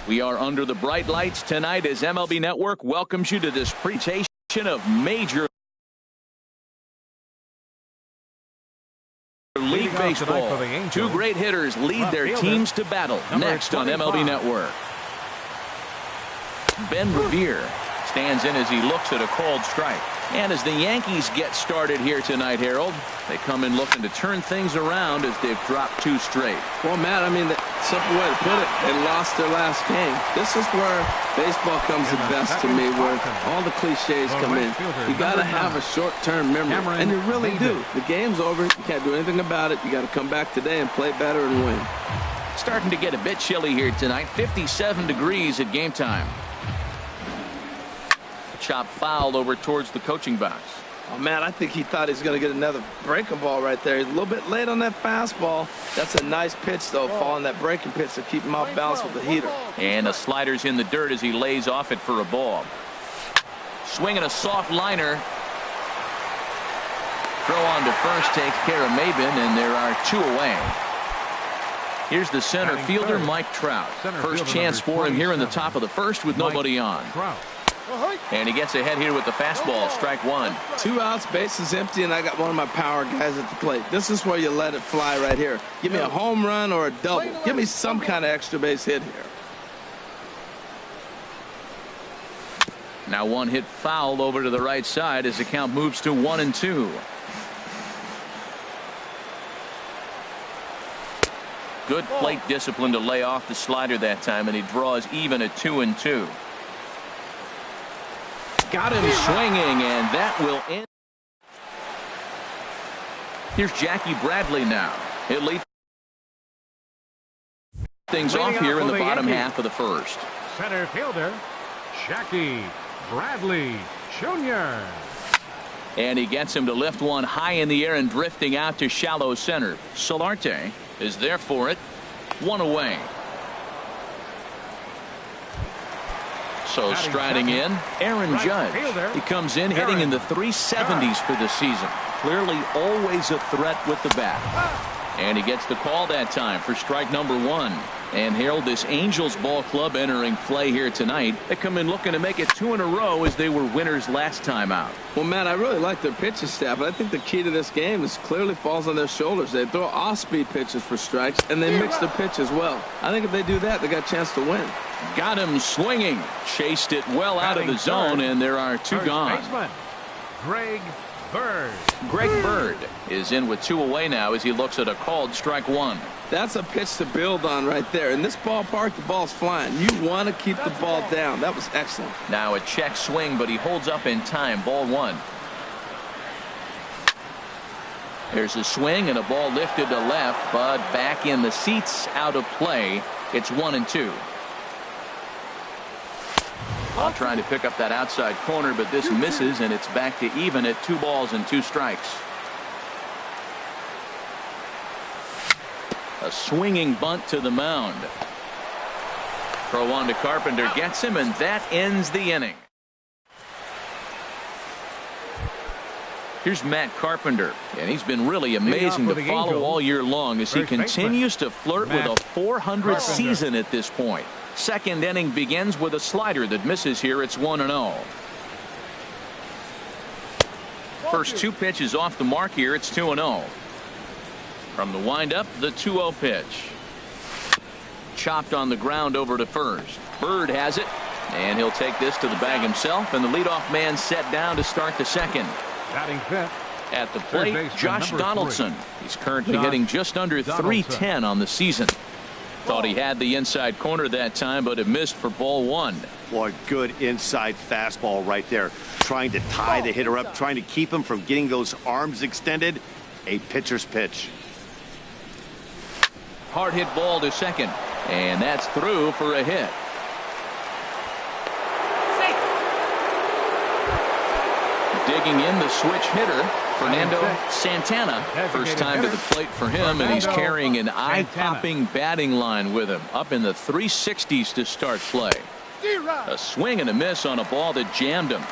We are under the bright lights tonight as MLB Network welcomes you to this presentation of Major League Baseball. Two great hitters lead their teams to battle next on MLB Network. Ben Revere stands in as he looks at a called strike. And as the Yankees get started here tonight, Harold, they come in looking to turn things around as they've dropped 2 straight. Well, Matt, I mean, the simple way to put it, they lost their last game. This is where baseball comes the best to me, where all the cliches come in. You got to have a short-term memory, and you really do. The game's over. You can't do anything about it. You got to come back today and play better and win. Starting to get a bit chilly here tonight. 57 degrees at game time. Chop fouled over towards the coaching box. Oh, man, I think he thought he was going to get another breaking ball right there. He's a little bit late on that fastball. That's a nice pitch, though, following that breaking pitch to keep him off balance with the heater. And the slider's in the dirt as he lays off it for a ball. Swinging a soft liner. Throw on to first takes care of Maben, and there are 2 away. Here's the center fielder, Mike Trout. First chance for him here in the top of the first with nobody on. And he gets ahead here with the fastball. Strike 1. 2 outs, bases empty, and I got one of my power guys at the plate. This is where you let it fly right here. Give me a home run or a double. Give me some kind of extra base hit here. Now 1 hit foul over to the right side as the count moves to 1-2. Good plate discipline to lay off the slider that time, and he draws even at 2-2. Got him swinging, and that will end. Here's Jackie Bradley now. He'll lead things off here in the bottom half of the first. Center fielder, Jackie Bradley Jr. And he gets him to lift one high in the air and drifting out to shallow center. Solarte is there for it. 1 away. So striding in, Aaron Judge. He comes in hitting in the 370s for the season. Clearly always a threat with the bat. And he gets the call that time for strike number 1. And Harold, this Angels ball club entering play here tonight. They come in looking to make it 2 in a row as they were winners last time out. Well, Matt, I really like their pitching staff, but I think the key to this game is clearly falls on their shoulders. They throw off-speed pitches for strikes, and they mix their pitch as well. I think if they do that, they got a chance to win. Got him swinging. Chased it well out of the zone, and there are 2 gone. Greg Bird. Greg Bird is in with 2 away now as he looks at a called strike 1. That's a pitch to build on right there. In this ballpark, the ball's flying. You want to keep the ball down. That was excellent. Now a check swing, but he holds up in time. Ball 1. There's a swing and a ball lifted to left, but back in the seats, out of play. It's 1-2. While trying to pick up that outside corner, but this misses, and it's back to even at 2 balls and 2 strikes. A swinging bunt to the mound. Throw on to Carpenter, gets him, and that ends the inning. Here's Matt Carpenter, and he's been really amazing to follow all year long as he continues to flirt with a .400 season at this point. Second inning begins with a slider that misses here. It's 1-0. First 2 pitches off the mark here. It's 2-0. From the windup, the 2-0 pitch. Chopped on the ground over to first. Bird has it, and he'll take this to the bag himself, and the leadoff man set down to start the second. Batting fifth. At the plate, Josh Donaldson. He's currently hitting just under .310 on the season. Thought he had the inside corner that time, but it missed for ball 1. Boy, good inside fastball right there. Trying to tie the hitter up, trying to keep him from getting those arms extended. A pitcher's pitch. Hard hit ball to second, and that's through for a hit. Digging in the switch hitter, Fernando Santana. First time to the plate for him, and he's carrying an eye-popping batting line with him. Up in the 360s to start play. A swing and a miss on a ball that jammed him.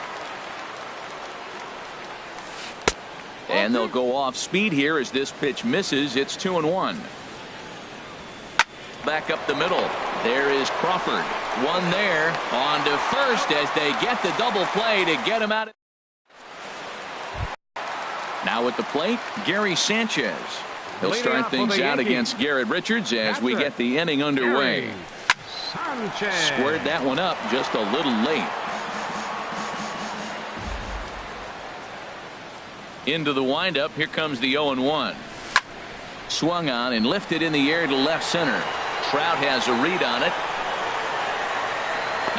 And they'll go off speed here as this pitch misses. It's 2-1. back up the middle. There is Crawford. One there. On to first as they get the double play to get him out. Now at the plate, Gary Sanchez. He'll start things out against Garrett Richards as we get the inning underway. Squared that one up just a little late. Into the windup. Here comes the 0-1. Swung on and lifted in the air to left center. Trout has a read on it.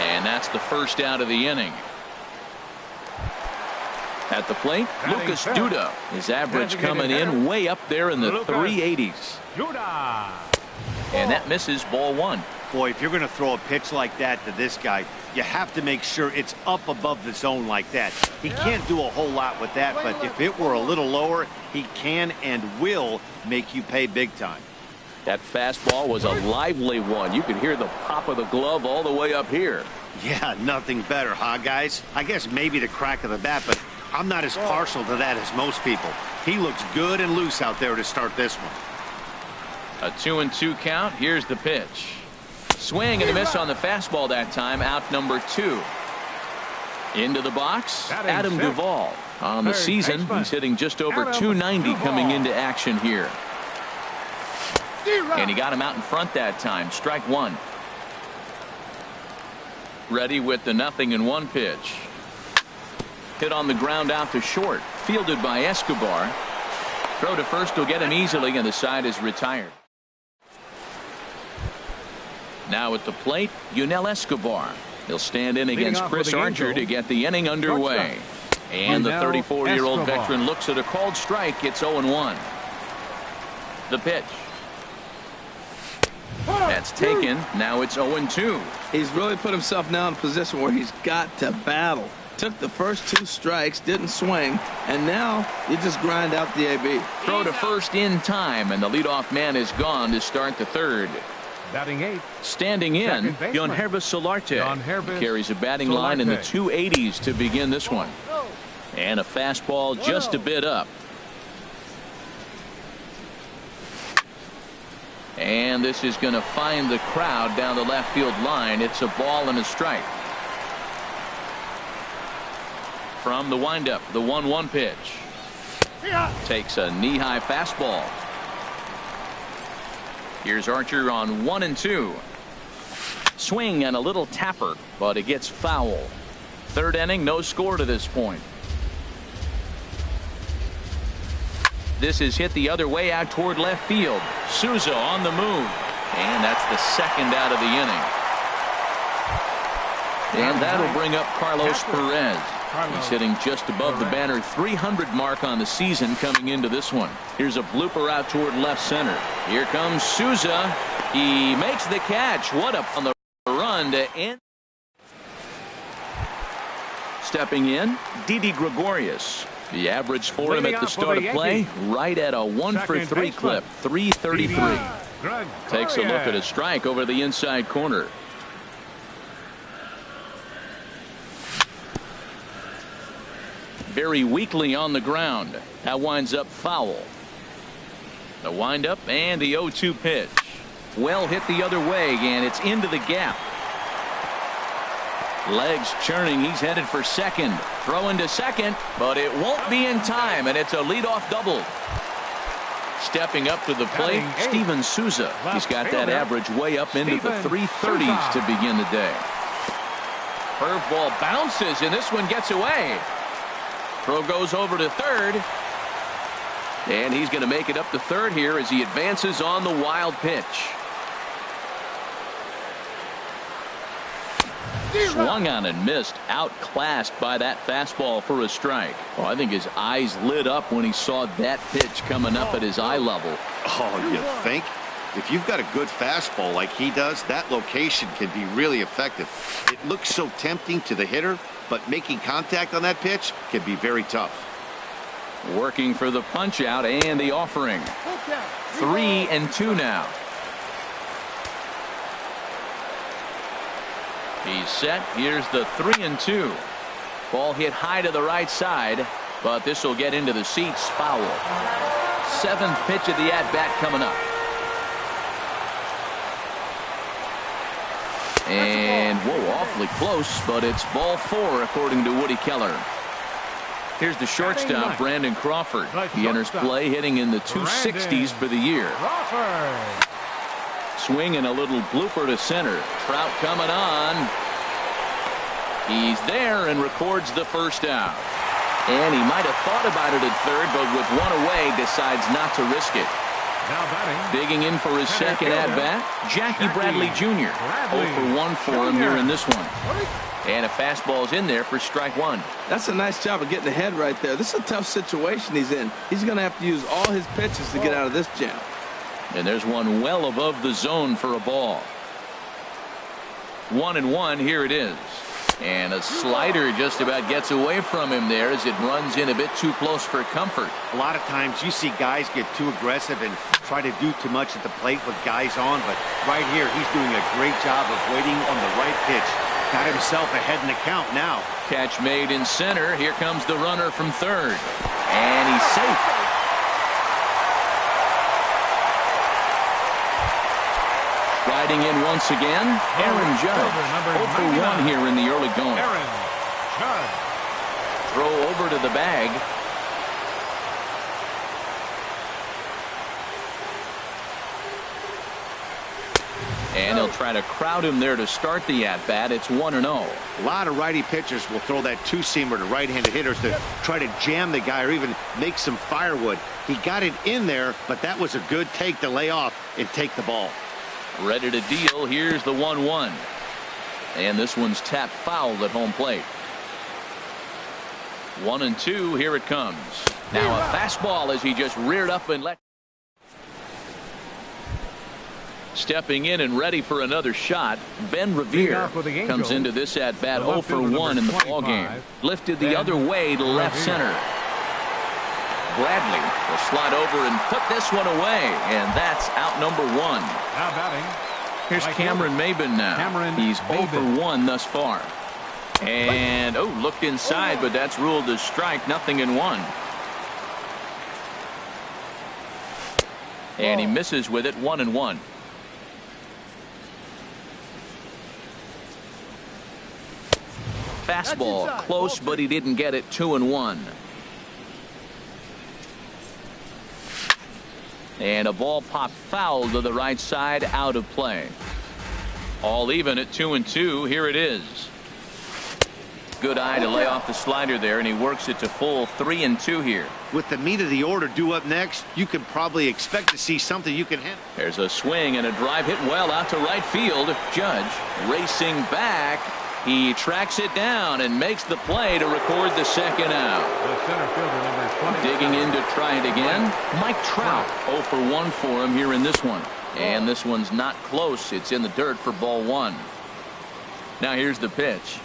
And that's the first out of the inning. At the plate, Lucas Duda. His average coming in way up there in the 380s. And that misses, ball one. Boy, if you're going to throw a pitch like that to this guy, you have to make sure it's up above the zone like that. He can't do a whole lot with that, but if it were a little lower, he can and will make you pay big time. That fastball was a lively one. You could hear the pop of the glove all the way up here. Yeah, nothing better, huh, guys? I guess maybe the crack of the bat, but I'm not as partial to that as most people. He looks good and loose out there to start this one. A 2-2 count. Here's the pitch. Swing and a miss on the fastball that time. Out number 2. Into the box, Adam Duvall. On the season, he's hitting just over 290 coming into action here. And he got him out in front that time. Strike one. Ready with the 0-1 pitch. Hit on the ground out to short. Fielded by Escobar. Throw to first will get him easily, and the side is retired. Now at the plate, Yunel Escobar. He'll stand in against Chris Archer to get the inning underway. And the 34-year-old veteran looks at a called strike. It's 0-1. The pitch. That's taken. Now it's 0-2. He's really put himself now in a position where he's got to battle. Took the first 2 strikes, didn't swing, and now you just grind out the AB. Throw to first in time, and the leadoff man is gone to start the third. Batting 8. Standing in, Yonhervis Solarte. Carries a batting line in the 280s to begin this one. And a fastball just a bit up. And this is going to find the crowd down the left field line. It's a ball and a strike. From the windup, the 1-1 pitch. Takes a knee-high fastball. Here's Archer on 1-2. Swing and a little tapper, but it gets foul. Third inning, no score to this point. This is hit the other way out toward left field. Souza on the move. And that's the second out of the inning. And that'll bring up Carlos Perez. He's hitting just above the banner 300 mark on the season coming into this one. Here's a blooper out toward left center. Here comes Souza. He makes the catch. What up on the run to end. Stepping in, Didi Gregorius. The average for him at the start of play, right at a 1-for-3 clip, 333. Takes a look at a strike over the inside corner. Very weakly on the ground. That winds up foul. The windup and the 0-2 pitch. Well hit the other way, and it's into the gap. Legs churning. He's headed for second. Throw into second, but it won't be in time, and it's a leadoff double. Stepping up to the plate, Steven Souza. He's got that average way up into the 330s to begin the day. Curveball bounces, and this one gets away. Throw goes over to third. And he's going to make it up to third here as he advances on the wild pitch. Swung on and missed. Outclassed by that fastball for a strike. Oh, I think his eyes lit up when he saw that pitch coming up at his eye level. Oh, you think? If you've got a good fastball like he does, that location can be really effective. It looks so tempting to the hitter, but making contact on that pitch can be very tough. Working for the punch out and the offering. 3-2 now. He's set. Here's the 3-2. Ball hit high to the right side, but this will get into the seats. Foul. Seventh pitch of the at-bat coming up. And, whoa, awfully close, but it's ball 4 according to Woody Keller. Here's the shortstop, Brandon Crawford. He enters play hitting in the 260s for the year. Swing and a little blooper to center. Trout coming on. He's there and records the first out. And he might have thought about it at third, but with one away, decides not to risk it. Now batting. Digging in for his second at-bat, Jackie Bradley Jr. 0 for 1 for him here in this one. And a fastball's in there for strike 1. That's a nice job of getting ahead right there. This is a tough situation he's in. He's going to have to use all his pitches to get out of this jam. And there's one well above the zone for a ball. 1-1, here it is. And a slider just about gets away from him there as it runs in a bit too close for comfort. A lot of times you see guys get too aggressive and try to do too much at the plate with guys on, but right here he's doing a great job of waiting on the right pitch. Got himself ahead in the count now. Catch made in center. Here comes the runner from third. And he's safe. Riding in once again, Aaron Judge. 0 for 1 here in the early going. Aaron Judge. Throw over to the bag. And they'll try to crowd him there to start the at-bat. It's 1-0. A lot of righty pitchers will throw that two-seamer to right-handed hitters to try to jam the guy or even make some firewood. He got it in there, but that was a good take to lay off and take the ball. Ready to deal. Here's the 1-1. And this one's tapped foul at home plate. 1-2. Here it comes. Now a fastball as he just reared up and let. Stepping in and ready for another shot, Ben Revere comes into this at-bat 0 for 1 in the ballgame. Lifted the other way to left center. Bradley will slide over and put this one away, and that's out number 1. Now batting. Here's Cameron Maben now. He's 0 for 1 thus far. And, looked inside, but that's ruled as strike, 0-1. And he misses with it, 1-1. Fastball close, but he didn't get it. 2-1. And a ball popped foul to the right side, out of play. All even at 2-2. Here it is. Good eye to lay off the slider there, and he works it to full 3-2 here. With the meat of the order due up next, you could probably expect to see something you can handle. There's a swing and a drive hit well out to right field. Judge racing back. He tracks it down and makes the play to record the second out. The center fielder, number 20. Digging in to try it again. Mike Trout 0 for 1 for him here in this one. And this one's not close. It's in the dirt for ball 1. Now here's the pitch.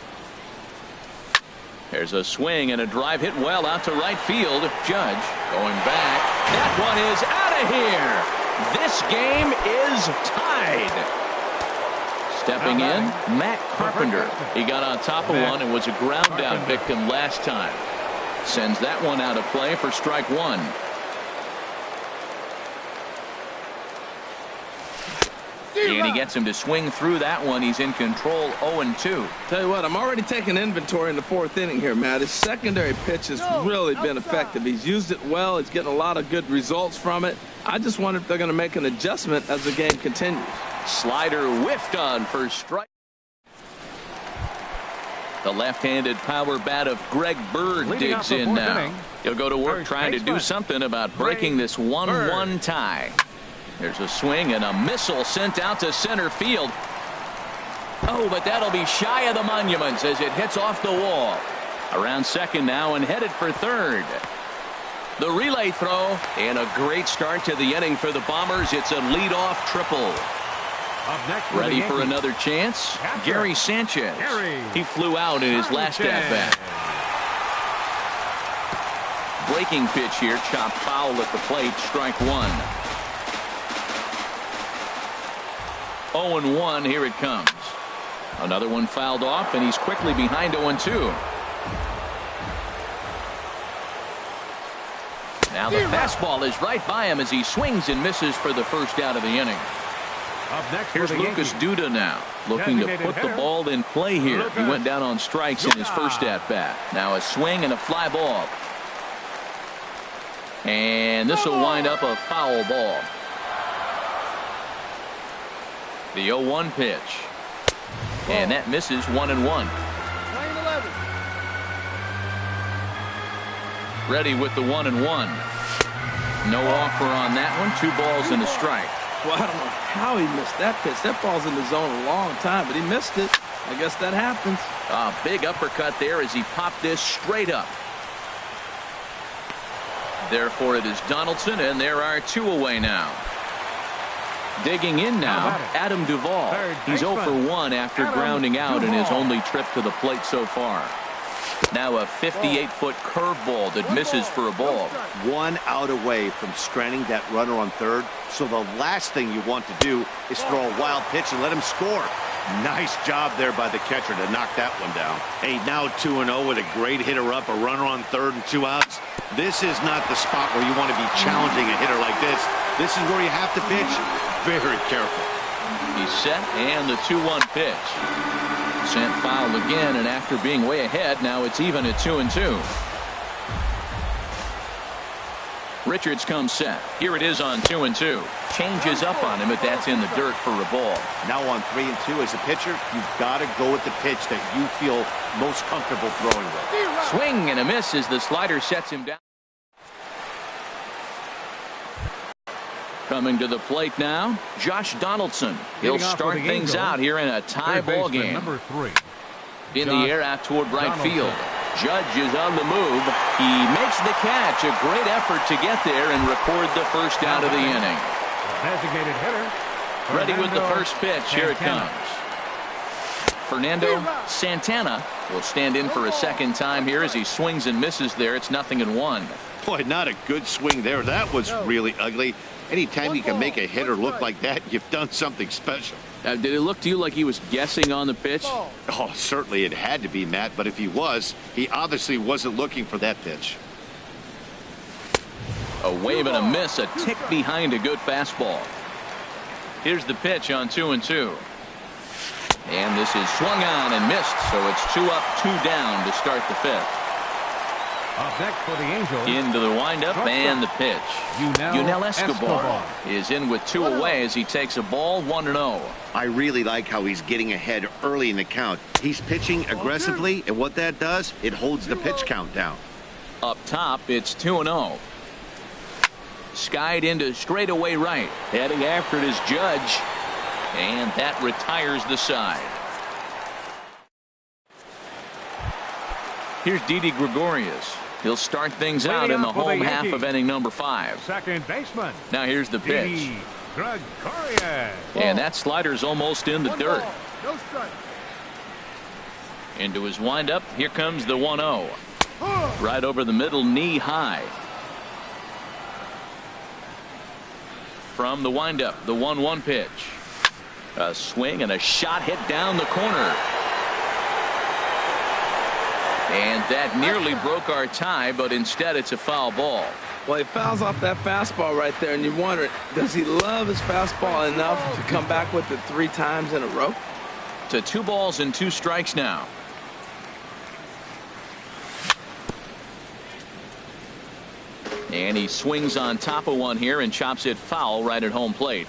There's a swing and a drive hit well out to right field. Judge going back. That one is out of here. This game is tied. Stepping in, Matt Carpenter. He got on top of one and was a ground out victim last time. Sends that one out of play for strike 1. And he gets him to swing through that one. He's in control, 0-2. Tell you what, I'm already taking inventory in the 4th inning here, Matt. His secondary pitch has really been effective. He's used it well. He's getting a lot of good results from it. I just wonder if they're going to make an adjustment as the game continues. Slider whiffed on for strike. The left-handed power bat of Greg Bird digs in now. He'll go to work trying to do something about breaking this 1-1 tie. There's a swing and a missile sent out to center field. Oh, but that'll be shy of the monuments as it hits off the wall. Around second now and headed for third. The relay throw and a great start to the inning for the Bombers. It's a leadoff triple. Ready for another chance? Gary Sanchez. He flew out in his last at-bat. Breaking pitch here, chopped foul at the plate, strike 1. 0-1, here it comes. Another one fouled off, and he's quickly behind 0-2. Now the fastball is right by him as he swings and misses for the first out of the inning. Up next Here's for the Lucas Yankees. Duda now, looking to Designated put the hitter, ball in play here. He Lucas went down on strikes in his first at-bat. Now a swing and a fly ball. And this will wind up a foul ball. The 0-1 pitch. And that misses 1-1. Ready with the 1-1. No offer on that one. 2 balls and a strike. Well, I don't know how he missed that pitch. That ball's in the zone a long time, but he missed it. I guess that happens. A big uppercut there as he popped this straight up. Therefore, it is Donaldson, and there are 2 away now. Digging in now, Adam Duvall. He's 0 for 1 after grounding out in his only trip to the plate so far. Now a 58-foot curveball that misses for a ball. 1 out away from stranding that runner on third. So the last thing you want to do is throw a wild pitch and let him score. Nice job there by the catcher to knock that one down. Hey, now 2-0 with a great hitter up, a runner on third and 2 outs. This is not the spot where you want to be challenging a hitter like this. This is where you have to pitch very careful. He's set, and the 2-1 pitch. Sent foul again, and after being way ahead, now it's even at 2-2. Richards comes set. Here it is on 2-2. Changes up on him, but that's in the dirt for a ball. Now on 3-2 as a pitcher, you've got to go with the pitch that you feel most comfortable throwing with. Swing and a miss as the slider sets him down. Coming to the plate now, Josh Donaldson. He'll start things out here in a tie ball game. Number 3. In the air out toward right field. Judge is on the move. He makes the catch. A great effort to get there and record the first out of the inning. Designated hitter. Ready with the first pitch. Here it comes. Fernando Santana will stand in for a second time here as he swings and misses there. It's 0-1. Boy, not a good swing there. That was really ugly. Anytime you can make a hitter look like that, you've done something special. Did it look to you like he was guessing on the pitch? Oh, certainly it had to be, Matt, but if he was, he obviously wasn't looking for that pitch. A wave and a miss, a tick behind a good fastball. Here's the pitch on 2-2. And this is swung on and missed, so it's 2 up, 2 down to start the 5th. Up next for the Angels. Into the windup and the pitch. Yunel Escobar is in with 2 away as he takes a ball 1-0. I really like how he's getting ahead early in the count. He's pitching aggressively, and what that does, it holds the pitch count down. Up top, it's 2-0. Skied into straightaway right. Heading after it is Judge. And that retires the side. Here's Didi Gregorius. He'll start things out in the home half of inning number 5. Second baseman. Now here's the pitch. Gregorius. And that slider's almost in the dirt. No strike. Into his windup. Here comes the 1-0. Right over the middle, knee high. From the windup, the 1-1 pitch. A swing and a shot hit down the corner. And that nearly broke our tie, but instead it's a foul ball. Well, he fouls off that fastball right there, and you wonder, does he love his fastball enough to come back with it 3 times in a row? To 2 balls and 2 strikes now. And he swings on top of one here and chops it foul right at home plate.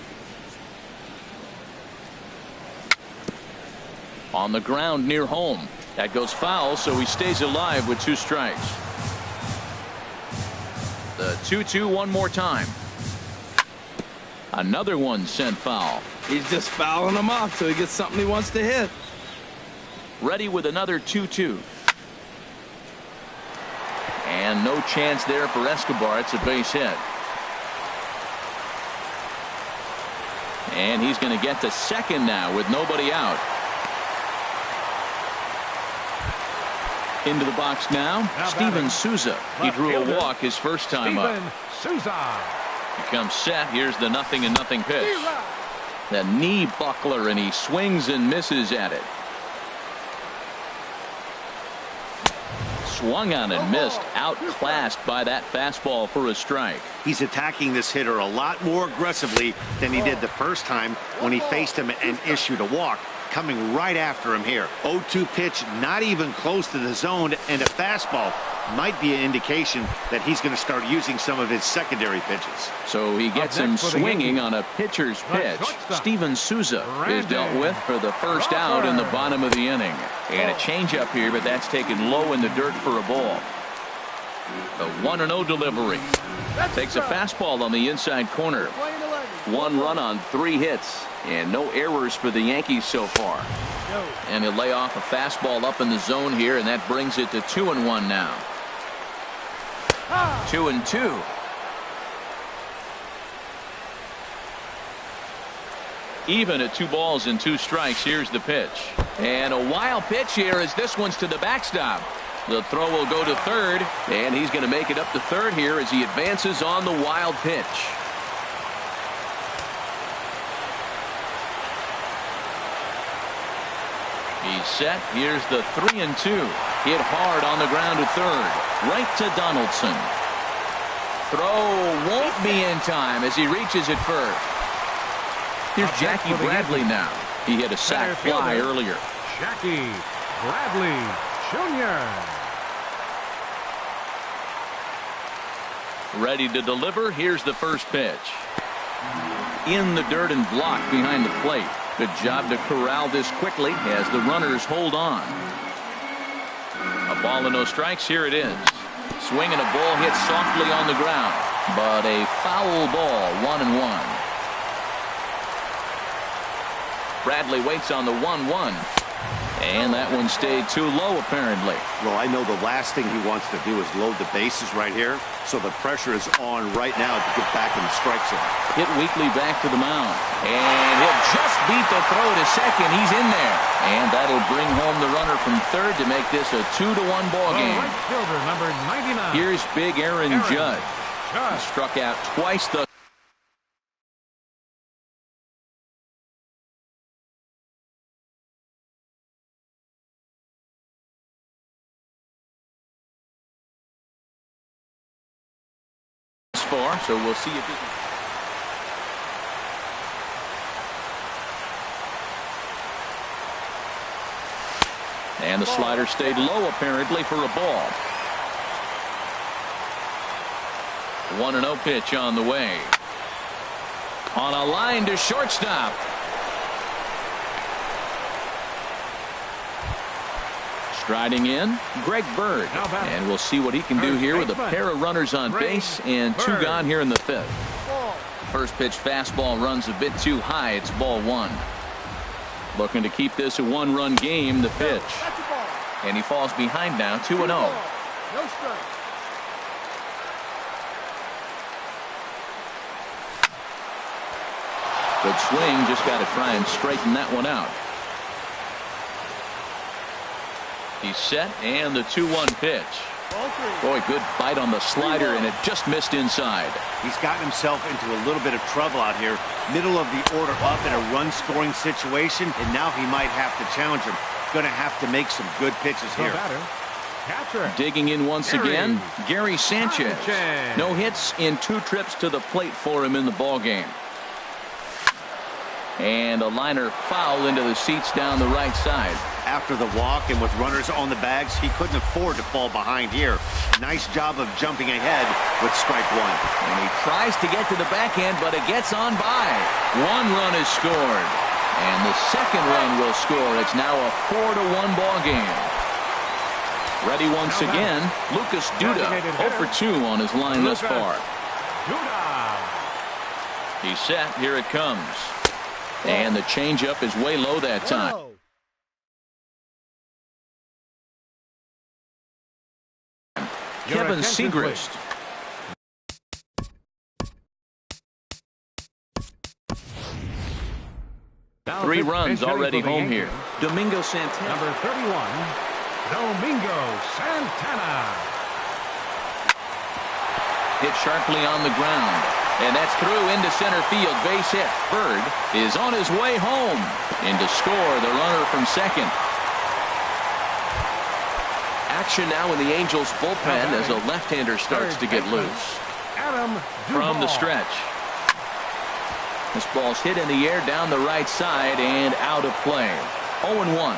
On the ground near home. That goes foul, so he stays alive with 2 strikes. The 2-2 one more time. Another one sent foul. He's just fouling them off till he gets something he wants to hit. Ready with another 2-2. And no chance there for Escobar. It's a base hit. And he's going to get to second now with nobody out. Into the box now, Steven Souza. He drew a walk his first time up. Souza. He comes set. Here's the 0-0 pitch. The knee buckler, and he swings and misses at it. Swung on and missed. Outclassed by that fastball for a strike. He's attacking this hitter a lot more aggressively than he did the first time when he faced him and issued a walk. Coming right after him here. 0-2 pitch, not even close to the zone, and a fastball might be an indication that he's going to start using some of his secondary pitches. So he gets him swinging on a pitcher's pitch. Steven Souza is dealt with for the first out in the bottom of the inning. And a changeup here, but that's taken low in the dirt for a ball. The 1-0 delivery. Takes a fastball on the inside corner. 1 run on 3 hits. And no errors for the Yankees so far. And he'll lay off a fastball up in the zone here, and that brings it to 2-1 now. 2-2. Even at 2 balls and 2 strikes. Here's the pitch. And a wild pitch here as this one's to the backstop. The throw will go to third, and he's going to make it up to third here as he advances on the wild pitch. He's set. Here's the 3-2. Hit hard on the ground to third. Right to Donaldson. Throw won't be in time as he reaches it first. Here's Jackie Bradley now. He hit a sac fly earlier. Jackie Bradley Jr. Ready to deliver. Here's the first pitch. In the dirt and blocked behind the plate. Good job to corral this quickly as the runners hold on. A ball and no strikes. Here it is. Swing and a ball hit softly on the ground. But a foul ball. 1-1. Bradley waits on the 1-1. And that one stayed too low apparently. Well, I know the last thing he wants to do is load the bases right here. So the pressure is on right now to get back in the strike zone. Hit weakly back to the mound. And he'll just beat the throw to second. He's in there. And that'll bring home the runner from third to make this a 2-1 ball game. Right fielder, number 99. Here's big Aaron Judge. He struck out twice the far, so we'll see if he can. And the slider stayed low apparently for a ball. 1-0 pitch on the way. On a line to shortstop. Striding in, Greg Bird. And we'll see what he can do here with a pair of runners on base and 2 gone here in the 5th. First pitch fastball runs a bit too high. It's ball 1. Looking to keep this a 1-run game. The pitch. And he falls behind now. 2-0. No strike. Good swing. Just got to try and straighten that one out. He's set, and the 2-1 pitch. Boy, good bite on the slider, and it just missed inside. He's gotten himself into a little bit of trouble out here. Middle of the order up in a run-scoring situation, and now he might have to challenge him. Going to have to make some good pitches here. Digging in once again, Gary Sanchez. No hits in 2 trips to the plate for him in the ballgame. And a liner foul into the seats down the right side. After the walk and with runners on the bags, he couldn't afford to fall behind here. Nice job of jumping ahead with strike 1. And he tries to get to the backhand, but it gets on by. 1 run is scored. And the second run will score. It's now a 4-1 ball game. Ready once again, Lucas Duda. 0 for 2 on his line thus far. He's set. Here it comes. And the changeup is way low that time. Kevin Segrist. Three runs already home here. Domingo Santana. Number 31, Domingo Santana. Hit sharply on the ground. And that's through into center field. Base hit. Bird is on his way home. And to score the runner from second. action now in the Angels bullpen as a left-hander starts to get loose. From the stretch. This ball's hit in the air down the right side and out of play. 0-1.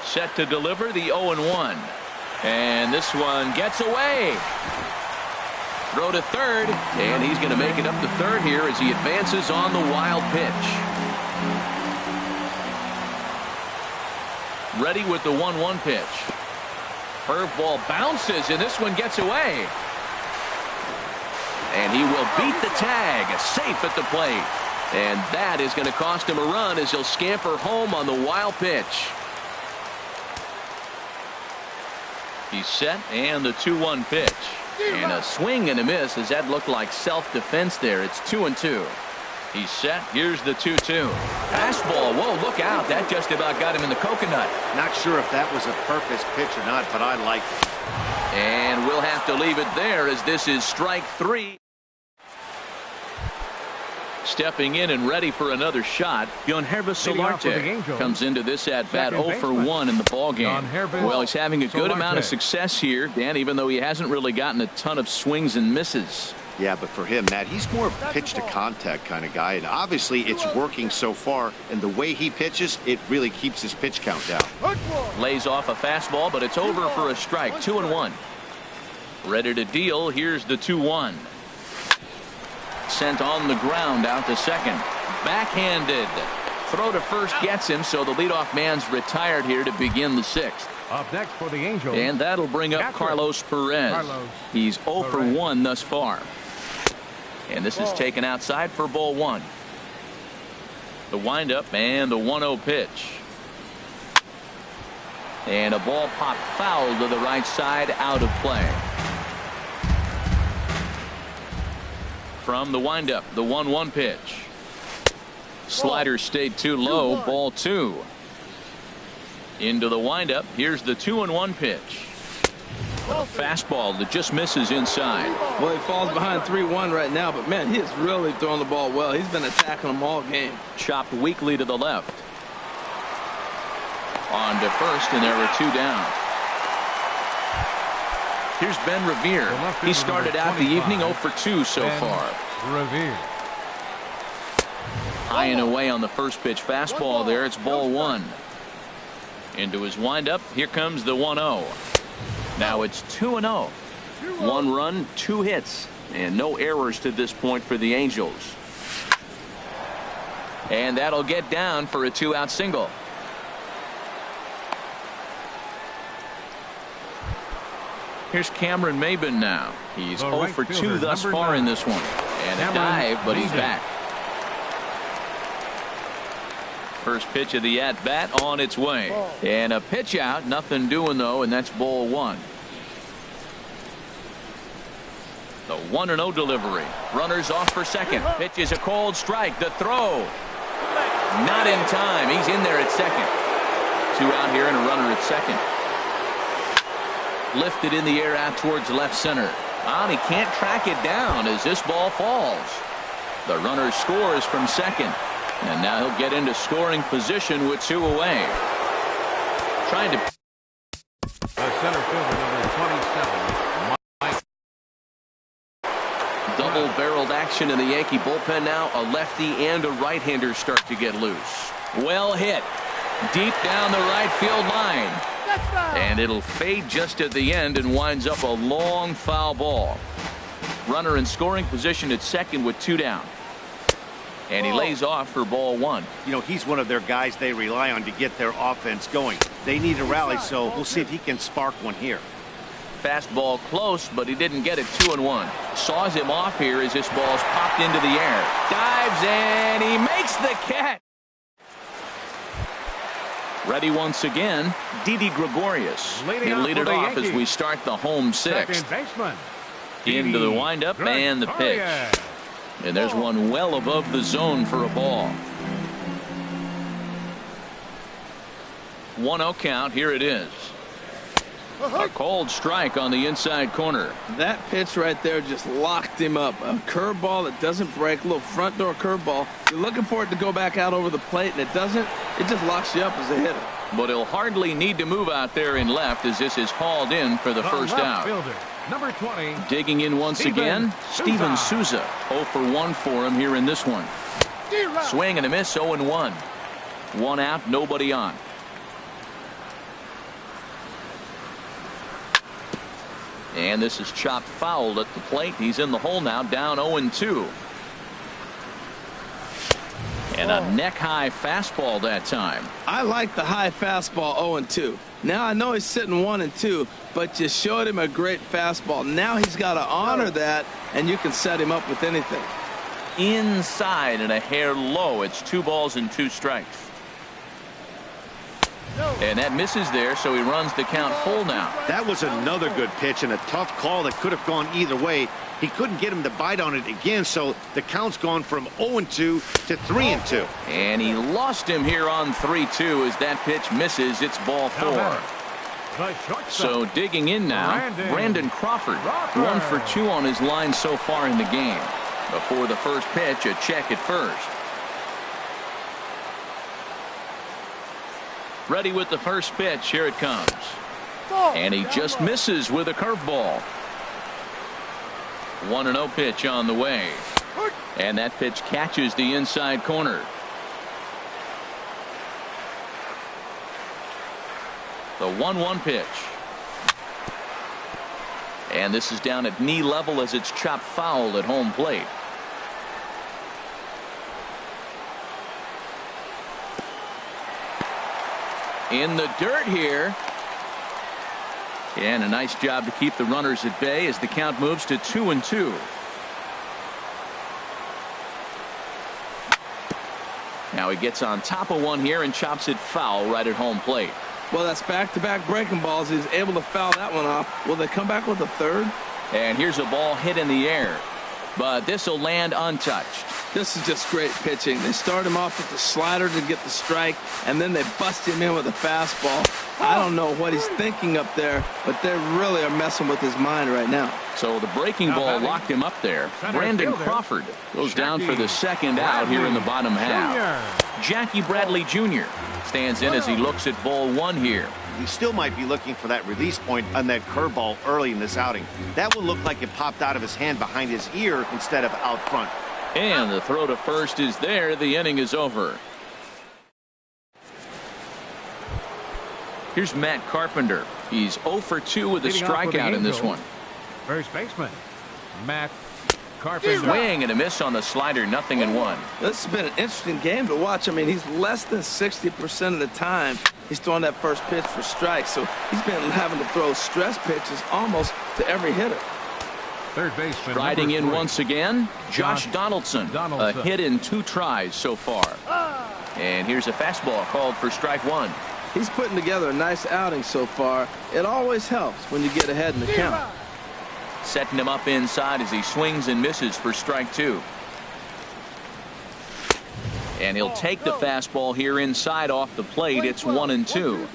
Set to deliver the 0-1. And this one gets away. Throw to third, and he's going to make it up to third here as he advances on the wild pitch. Ready with the 1-1 pitch. Curveball bounces, and this one gets away. And he will beat the tag, safe at the plate. And that is going to cost him a run as he'll scamper home on the wild pitch. He's set, and the 2-1 pitch. And a swing and a miss as that looked like self-defense there. It's 2-2. He's set. Here's the 2-2. Fastball. Whoa, look out. That just about got him in the coconut. Not sure if that was a purpose pitch or not, but I like it. And we'll have to leave it there as this is strike 3. Stepping in and ready for another shot, Solarte comes into this at-bat 0 for 1 in the ballgame. Well, he's having a good amount of success here, Dan, even though he hasn't really gotten a ton of swings and misses. Yeah, but for him, Matt, he's more of a pitch-to-contact kind of guy, and obviously it's working so far, and the way he pitches, it really keeps his pitch count down. Lays off a fastball, but it's over for a strike. 2-1. Ready to deal. Here's the 2-1. Sent on the ground out to second. Backhanded. Throw to first gets him, so the leadoff man's retired here to begin the 6th. Up next for the Angels. And that'll bring up Carlos Perez. He's 0 for 1 thus far. And this is taken outside for ball 1. The windup and the 1-0 pitch. And a ball popped foul to the right side, out of play. From the windup, the 1-1 pitch. Slider stayed too low, ball 2. Into the windup, here's the 2-1 pitch. A fastball that just misses inside. Well, he falls behind 3-1 right now, but man, he is really throwing the ball well. He's been attacking them all game. Chopped weakly to the left. On to first, and there were 2 down. Here's Ben Revere. He started out the evening 0 for 2 so far. Revere. High and away on the first pitch fastball there. It's ball 1. Into his windup. Here comes the 1-0. Now it's 2-0. 1 run, 2 hits, and no errors to this point for the Angels. And that'll get down for a 2-out single. Here's Cameron Maybin now. He's 0 for 2 thus far in this one. And a dive, but he's back. First pitch of the at-bat on its way. And a pitch out, nothing doing though, and that's ball 1. The 1-0 delivery. Runners off for second. Pitch is a cold strike. The throw. Not in time. He's in there at second. 2 out here and a runner at second. Lifted in the air out towards left center. And he can't track it down as this ball falls. The runner scores from second. And now he'll get into scoring position with 2 away. Trying to. The center fielder, number 27. Mike. Double-barreled action in the Yankee bullpen now. A lefty and a right-hander start to get loose. Well hit. Deep down the right field line. And it'll fade just at the end and winds up a long foul ball. Runner in scoring position at second with 2 down. And he lays off for ball 1. You know, he's one of their guys they rely on to get their offense going. They need a rally, so we'll see if he can spark one here. Fastball close, but he didn't get it. 2-1. Saws him off here as this ball's popped into the air. Dives and he makes the catch. Ready once again, Didi Gregorius. He'll lead it off as we start the home 6th. Into the windup and the pitch. And there's one well above the zone for a ball. 1-0 count. Here it is. A cold strike on the inside corner. That pitch right there just locked him up. A curveball that doesn't break, a little front door curveball. You're looking for it to go back out over the plate, and it doesn't. It just locks you up as a hitter. But he'll hardly need to move out there in left as this is hauled in for the first out. Fielder, number 20. Digging in once again, Steven Souza. 0 for 1 for him here in this one. Swing and a miss, 0-1. 1 out, nobody on. And this is chopped fouled at the plate. He's in the hole now, down 0-2. And a neck-high fastball that time. I like the high fastball 0-2. Now I know he's sitting 1-2, but you showed him a great fastball. Now he's got to honor that, and you can set him up with anything. Inside and a hair low. It's 2 balls and 2 strikes. And that misses there, so he runs the count full now. That was another good pitch and a tough call that could have gone either way. He couldn't get him to bite on it again, so the count's gone from 0-2 to 3-2. And he lost him here on 3-2 as that pitch misses. It's ball 4. So digging in now, Brandon Crawford. 1 for 2 on his line so far in the game. Before the first pitch, a check at first. Ready with the first pitch. Here it comes. And he just misses with a curveball. 1-0 pitch on the way. And that pitch catches the inside corner. The 1-1 pitch. And this is down at knee level as it's chopped foul at home plate. In the dirt here. And a nice job to keep the runners at bay as the count moves to 2-2. Now he gets on top of one here and chops it foul right at home plate. Well, that's back-to-back breaking balls. He's able to foul that one off. Will they come back with a third? And here's a ball hit in the air. But this will land untouched. This is just great pitching. They start him off with the slider to get the strike, and then they bust him in with a fastball. I don't know what he's thinking up there, but they really are messing with his mind right now. So the breaking ball locked him up there. Brandon Crawford goes down for the second out here in the bottom half. Jackie Bradley Jr. stands in as he looks at ball 1 here. He still might be looking for that release point on that curveball early in this outing. That would look like it popped out of his hand behind his ear instead of out front. And the throw to first is there. The inning is over. Here's Matt Carpenter. He's 0 for 2 with a strikeout in this one. First baseman, Matt Carpenter. Swing and a miss on the slider, 0-1. This has been an interesting game to watch. I mean, he's less than 60% of the time he's throwing that first pitch for strikes. So he's been having to throw stress pitches almost to every hitter. Third baseman. Riding in 3. once again, Josh Donaldson. A hit in 2 tries so far. And here's a fastball called for strike 1. He's putting together a nice outing so far. It always helps when you get ahead in the count. Setting him up inside as he swings and misses for strike 2. And he'll take the fastball here inside off the plate. It's 1-2.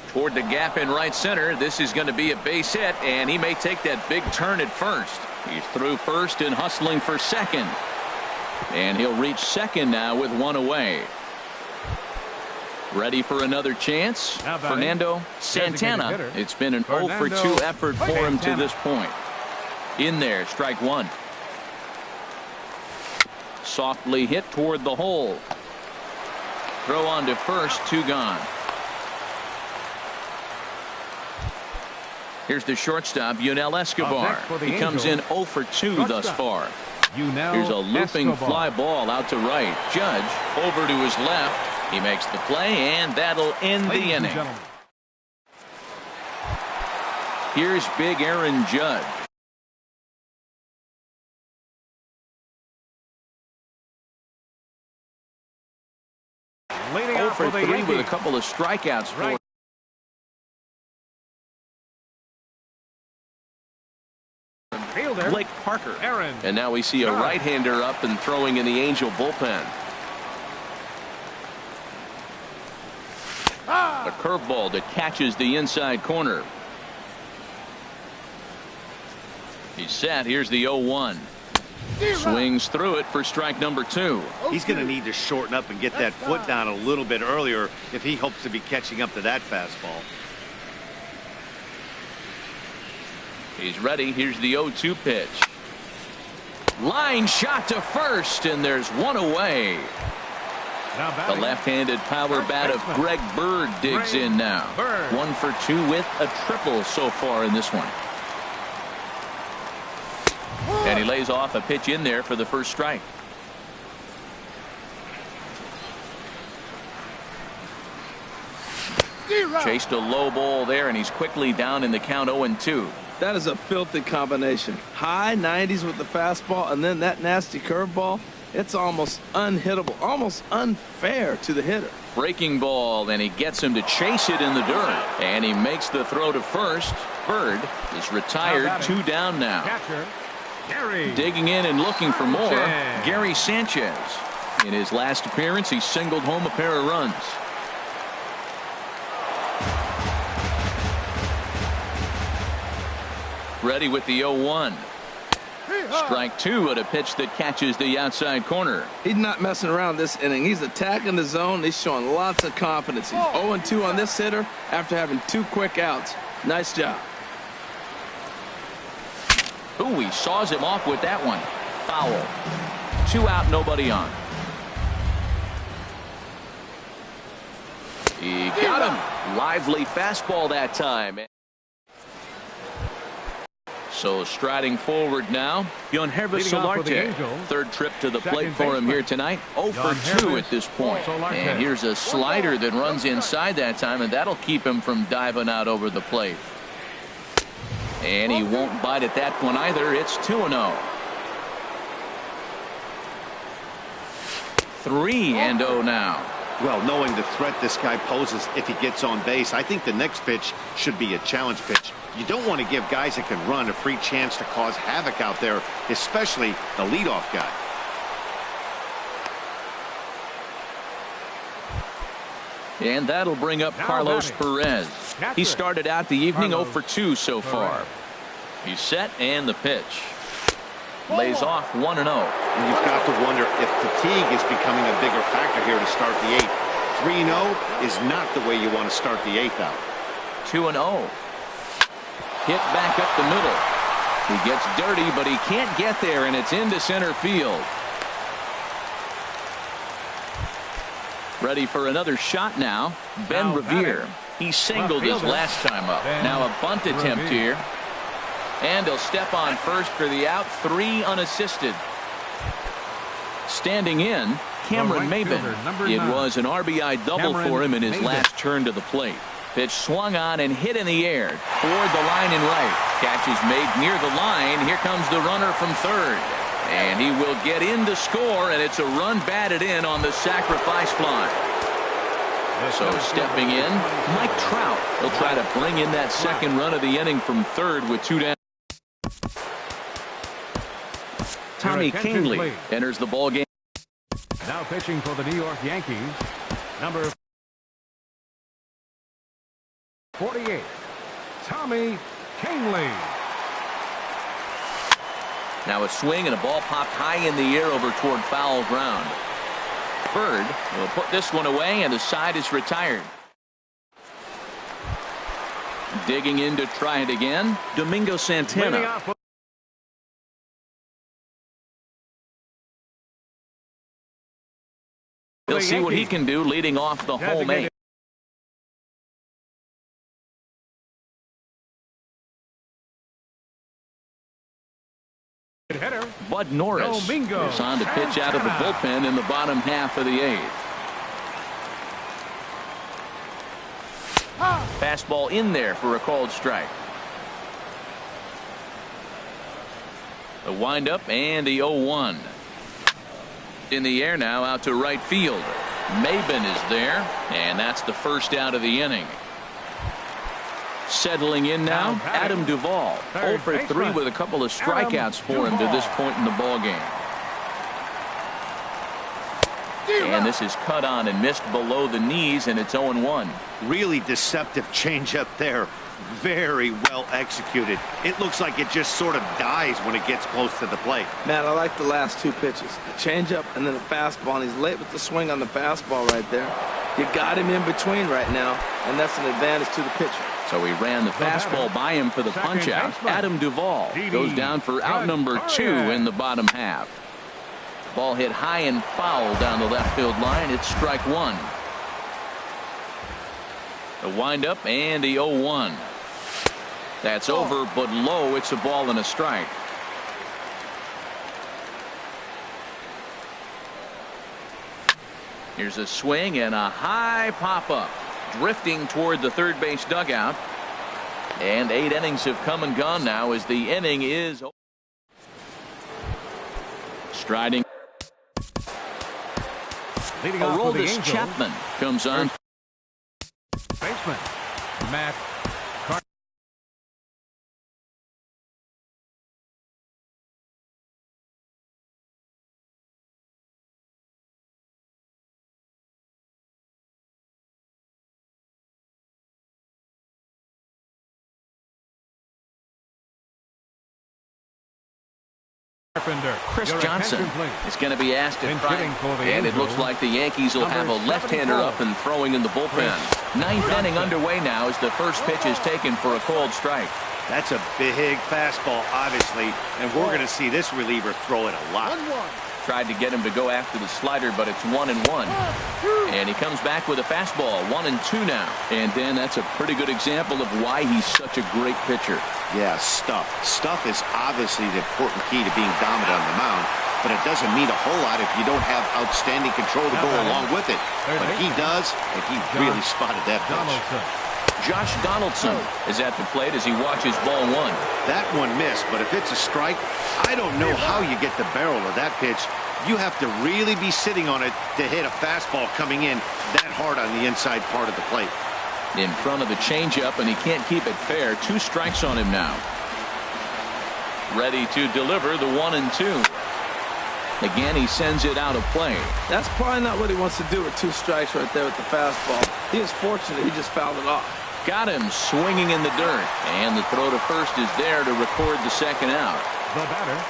Toward the gap in right center. This is going to be a base hit, and he may take that big turn at first. He's through first and hustling for second. And he'll reach second now with 1 away. Ready for another chance? Fernando Santana. It's been an 0 for 2 effort for him to this point. In there, strike 1. Softly hit toward the hole. Throw on to first, 2 gone. Here's the shortstop, Yunel Escobar. He comes in 0 for 2 thus far. Here's a looping fly ball out to right. Judge over to his left. He makes the play, and that'll end the inning. Here's big Aaron Judge. 0 for 3 with a couple of strikeouts for Blake Parker. And now we see a right-hander up and throwing in the Angel bullpen. A curveball that catches the inside corner. He's set. Here's the 0-1. Swings through it for strike number 2. He's going to need to shorten up and get that foot down a little bit earlier if he hopes to be catching up to that fastball. He's ready. Here's the 0-2 pitch. Line shot to first, and there's one away. The left-handed power bat of Greg Bird digs in now. 1 for 2 with a triple so far in this one. And he lays off a pitch in there for the first strike. Chased a low ball there, and he's quickly down in the count 0-2. That is a filthy combination. High 90s with the fastball, and then that nasty curveball. It's almost unhittable, almost unfair to the hitter. Breaking ball, and he gets him to chase it in the dirt. And he makes the throw to first. Bird is retired, 2 down now. Catcher, Gary. Digging in and looking for more, Gary Sanchez. In his last appearance, he singled home a pair of runs. Ready with the 0-1. Strike 2 at a pitch that catches the outside corner. He's not messing around this inning. He's attacking the zone. He's showing lots of confidence. He's 0-2 on this hitter after having 2 quick outs. Nice job. Ooh, he saws him off with that one. Foul. 2 out, nobody on. He got him. Lively fastball that time. So striding forward now, Yonhervis Solarte. Third trip to the plate for him here tonight. 0 for 2 at this point. And here's a slider that runs inside that time, and that'll keep him from diving out over the plate. And he won't bite at that one either. It's 2-0. 3-0 now. Well, knowing the threat this guy poses if he gets on base, I think the next pitch should be a challenge pitch. You don't want to give guys that can run a free chance to cause havoc out there, especially the leadoff guy. And that'll bring up Carlos Perez. He started out the evening 0 for 2 so far. He's set, and the pitch. Lays off 1-0. And you've got to wonder if fatigue is becoming a bigger factor here to start the 8th. 3-0 is not the way you want to start the 8th out. 2-0. Hit back up the middle. He gets dirty, but he can't get there, and it's into center field. Ready for another shot now. Ben Revere. He singled his last time up. Now a bunt attempt here. And he'll step on first for the out. 3 unassisted. Standing in, Cameron Maben. It was an RBI double for him in his last turn to the plate. Pitch swung on and hit in the air toward the line and right. Catch is made near the line. Here comes the runner from third. And he will get in to score, and it's a run batted in on the sacrifice fly. So stepping in, Mike Trout. He'll try to bring in that second run of the inning from third with 2 down. Tommy Kingley enters the ball game. Now pitching for the New York Yankees, number 48, Tommy Kingley. Now a swing and a ball popped high in the air over toward foul ground. Bird will put this one away, and the side is retired. Digging in to try it again, Domingo Santana. He'll see what he can do leading off the home 8. Bud Norris is on to pitch out of the bullpen in the bottom half of the 8th. Fastball in there for a called strike. The windup and the 0-1. In the air now, out to right field. Maben is there, and that's the first out of the inning. Settling in now, Adam Duvall. 0 for 3 with a couple of strikeouts for him to this point in the ball game. And this is cut on and missed below the knees, and it's 0-1. Really deceptive changeup there. Very well executed. It looks like it just sort of dies when it gets close to the plate. Man, I like the last two pitches. The changeup and then the fastball, and he's late with the swing on the fastball right there. You got him in between right now, and that's an advantage to the pitcher. So he ran the fastball by him for the punch-out. Adam Duvall goes down for out number 2 in the bottom half. Ball hit high and foul down the left field line. It's strike 1. The windup and the 0-1. That's over, but low. It's a ball and a strike. Here's a swing and a high pop-up. Drifting toward the third base dugout. And 8 innings have come and gone now as the inning is striding. Aroldis Chapman comes on. Baseman Matt Carter. Chris Johnson is going to be asked to try, and it looks like the Yankees will have a left-hander up and throwing in the bullpen. 9th inning underway now as the first pitch is taken for a cold strike. That's a big fastball, obviously, and we're going to see this reliever throw it a lot. Tried to get him to go after the slider, but it's 1-1. And he comes back with a fastball, 1-2 now. And Dan, that's a pretty good example of why he's such a great pitcher. Yeah, stuff. Stuff is obviously the important key to being dominant on the mound, but it doesn't mean a whole lot if you don't have outstanding control to go along with it. But he does, and he really spotted that pitch. Josh Donaldson is at the plate as he watches ball 1. That one missed, but if it's a strike, I don't know how you get the barrel of that pitch. You have to really be sitting on it to hit a fastball coming in that hard on the inside part of the plate. In front of the changeup, and he can't keep it fair. 2 strikes on him now. Ready to deliver the 1-2. Again, he sends it out of play. That's probably not what he wants to do with 2 strikes right there with the fastball. He is fortunate he just fouled it off. Got him swinging in the dirt. And the throw to first is there to record the second out. The batter,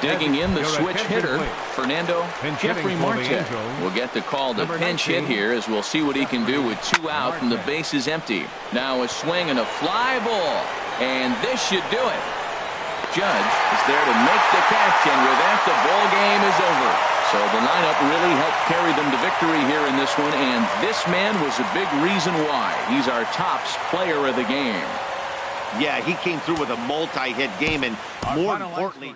digging in the switch hitter, Fernando Jeffrey Marte will get the call to pinch hit here as we'll see what he can do with 2 out and the base is empty. Now a swing and a fly ball. And this should do it. Judge is there to make the catch, and with that, the ball game is over. So the lineup really helped carry them to victory here in this one, and this man was a big reason why. He's our tops player of the game. Yeah, he came through with a multi-hit game, and more importantly,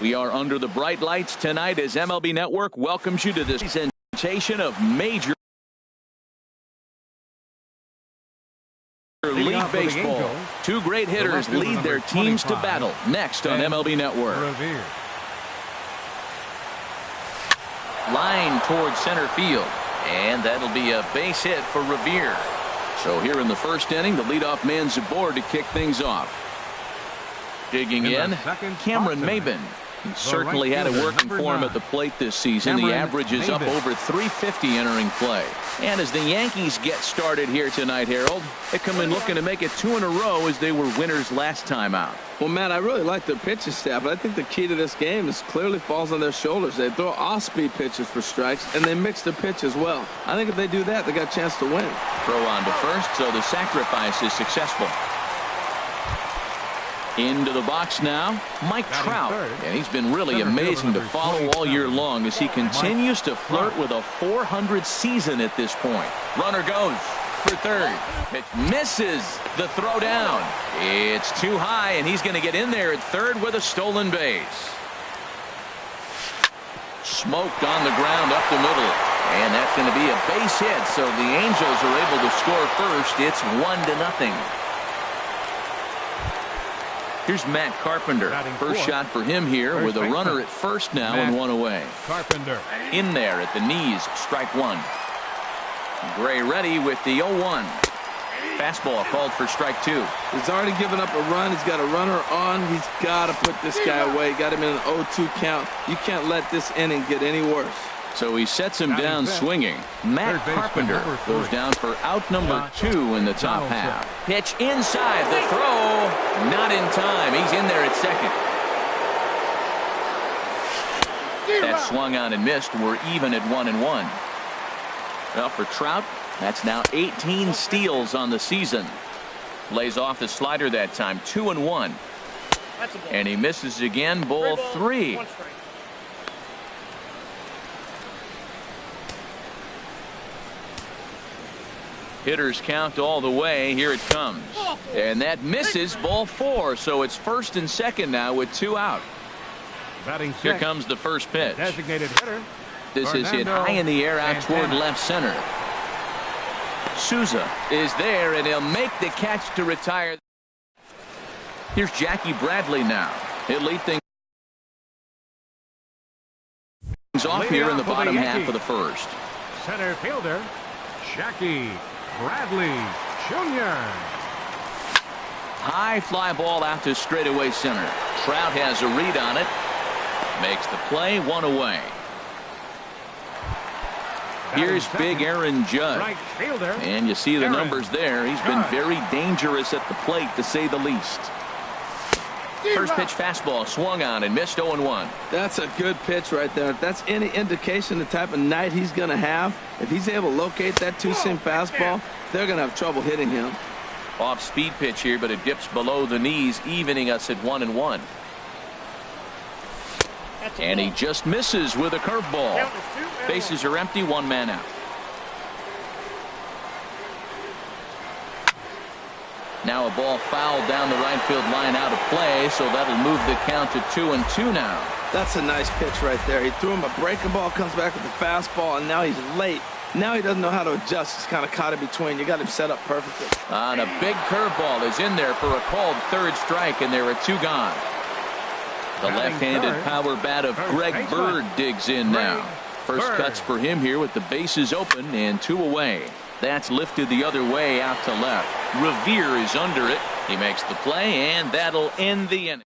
We are under the bright lights tonight as MLB Network welcomes you to this presentation of Major League Baseball. Two great hitters lead their teams to battle next on MLB Network. Line towards center field, and that'll be a base hit for Revere. So here in the first inning, the leadoff man's aboard to kick things off. Digging in, Cameron Maben. He certainly had it working for him at the plate this season. The average is up over 350 entering play. And as the Yankees get started here tonight, Harold, they come in looking to make it 2 in a row as they were winners last time out. Well, Matt, I really like their pitching staff, but I think the key to this game is clearly falls on their shoulders. They throw off-speed pitches for strikes, and they mix their pitch as well. I think if they do that, they got a chance to win. Throw on to first, so the sacrifice is successful. Into the box now, Mike Trout. And he's been really amazing to follow all year long as he continues to flirt with a .400 season at this point. Runner goes for third. Pitch misses the throw down. It's too high, and he's going to get in there at third with a stolen base. Smoked on the ground up the middle. And that's going to be a base hit, so the Angels are able to score first. It's 1-0. Here's Matt Carpenter. First shot for him here with a runner at first now and one away. Carpenter. In there at the knees, strike one. Gray ready with the 0-1. Fastball called for strike two. He's already given up a run. He's got a runner on. He's got to put this guy away. Got him in an 0-2 count. You can't let this inning get any worse. So he sets him down swinging. Matt Carpenter goes down for out number 2 in the top half. Pitch inside, the throw not in time. He's in there at second. That swung on and missed. We're even at 1-1. Well, for Trout, that's now 18 steals on the season. Lays off the slider that time, 2-1. And he misses again, ball 3. Hitters count all the way. Here it comes. And that misses, ball 4. So it's first and second now with 2 out. Here comes the first pitch. Designated hitter. This is hit high in the air out toward left center. Souza is there, and he'll make the catch to retire. Here's Jackie Bradley now. He'll lead things off here in the bottom half of the first. Center fielder, Jackie Bradley Jr. High fly ball out to straightaway center. Trout has a read on it. Makes the play, 1 away. Here's big Aaron Judge. And you see the numbers there. He's been very dangerous at the plate, to say the least. First pitch fastball swung on and missed, 0-1. That's a good pitch right there. If that's any indication the type of night he's going to have, if he's able to locate that two-seam fastball, they're going to have trouble hitting him. Off speed pitch here, but it dips below the knees, evening us at 1-1. And he just misses with a curveball. Bases are empty, 1 man out. Now a ball fouled down the right field line out of play, so that'll move the count to 2-2 now. That's a nice pitch right there. He threw him a breaking ball, comes back with the fastball, and now he's late. Now he doesn't know how to adjust. He's kind of caught in between. You got him set up perfectly. And a big curveball is in there for a called third strike, and there are 2 gone. The left-handed power bat of Greg Bird digs in now. First cuts for him here with the bases open and 2 away. That's lifted the other way out to left. Revere is under it. He makes the play, and that'll end the inning.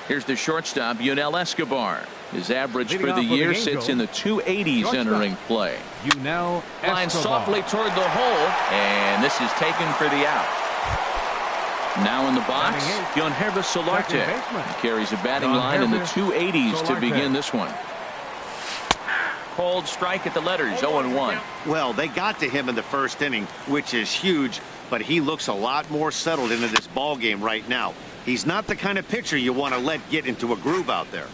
Here's the shortstop, Yunel Escobar. His average for the year sits in the 280s entering play. Line softly toward the hole, and this is taken for the out. Now in the box, Yonherba Solarte. He carries a batting line in the 280s to begin this one. Called strike at the letters, 0-1. Well, they got to him in the first inning, which is huge, but he looks a lot more settled into this ball game right now. He's not the kind of pitcher you want to let get into a groove out there.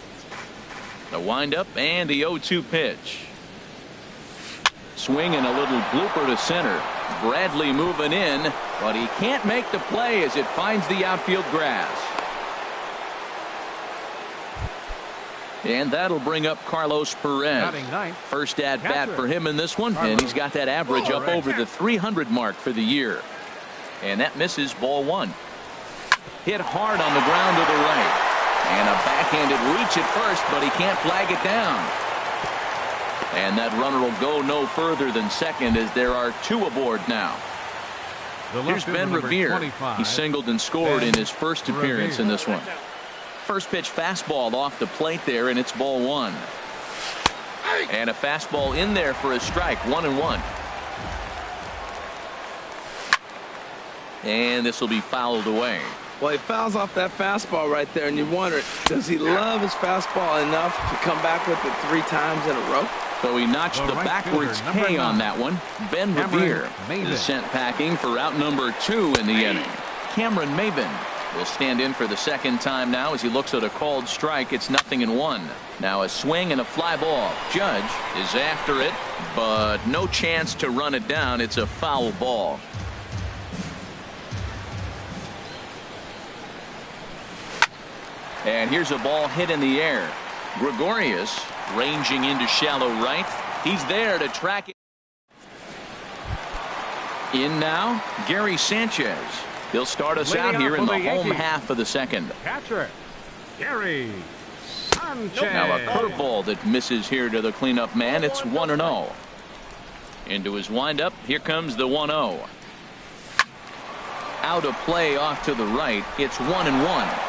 The windup and the 0-2 pitch. Swing and a little blooper to center. Bradley moving in, but he can't make the play as it finds the outfield grass. And that'll bring up Carlos Perez. First at bat for him in this one, and he's got that average up over the 300 mark for the year. And that misses, ball one. Hit hard on the ground to the right. And a backhanded reach at first, but he can't flag it down. And that runner will go no further than second as there are two aboard now. Here's Ben Revere. He singled and scored in his first appearance in this one. First pitch fastball off the plate there, and it's ball one. And a fastball in there for a strike, 1-1. And this will be fouled away. Well, he fouls off that fastball right there, and you wonder, does he love his fastball enough to come back with it 3 times in a row? So he notched the backwards K on that one. Ben Revere is sent packing for out number 2 in the inning. Cameron Maben will stand in for the second time now as he looks at a called strike. It's 0-1. Now a swing and a fly ball. Judge is after it, but no chance to run it down. It's a foul ball. And here's a ball hit in the air. Gregorius ranging into shallow right. He's there to track it. In now, Gary Sanchez. He'll start us out here in the home half of the second. Catcher, Gary Sanchez. Now a curveball that misses here to the cleanup man. It's 1-0. Into his windup. Here comes the 1-0. Out of play off to the right. It's 1-1.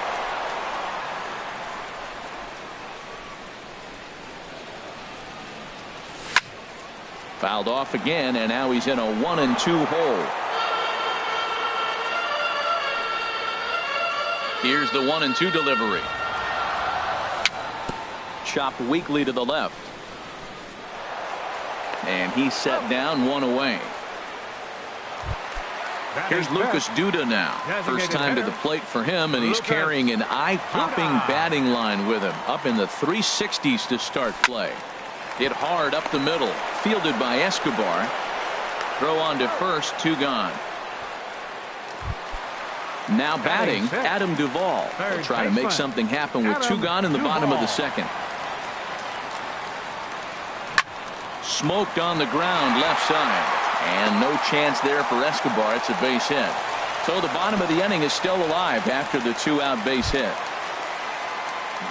Fouled off again, and now he's in a 1-2 hole. Here's the 1-2 delivery. Chopped weakly to the left. And he's set down, 1 away. Here's Lucas Duda now. First time to the plate for him, and he's carrying an eye-popping batting line with him. Up in the 360s to start play. Hit hard up the middle. Fielded by Escobar. Throw on to first, 2 gone. Now batting, Adam Duvall. Will try to make something happen with 2 gone in the bottom of the second. Smoked on the ground left side. And no chance there for Escobar. It's a base hit. So the bottom of the inning is still alive after the 2-out base hit.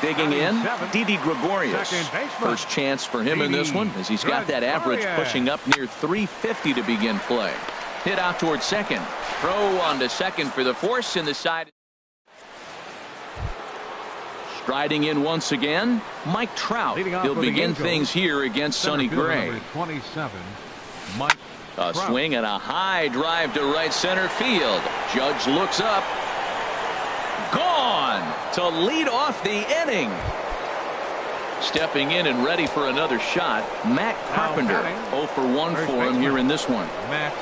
Digging in, Didi Gregorius. First chance for him in this one as he's got that average pushing up near 350 to begin play. Hit out towards second. Throw on to second for the force in the side. Striding in once again, Mike Trout. He'll begin things here against Sonny Gray. 27, Mike. A swing and a high drive to right center field. Judge looks up. Gone to lead off the inning. Stepping in and ready for another shot, Matt Carpenter. 0 for 1 for him here in this one. Matt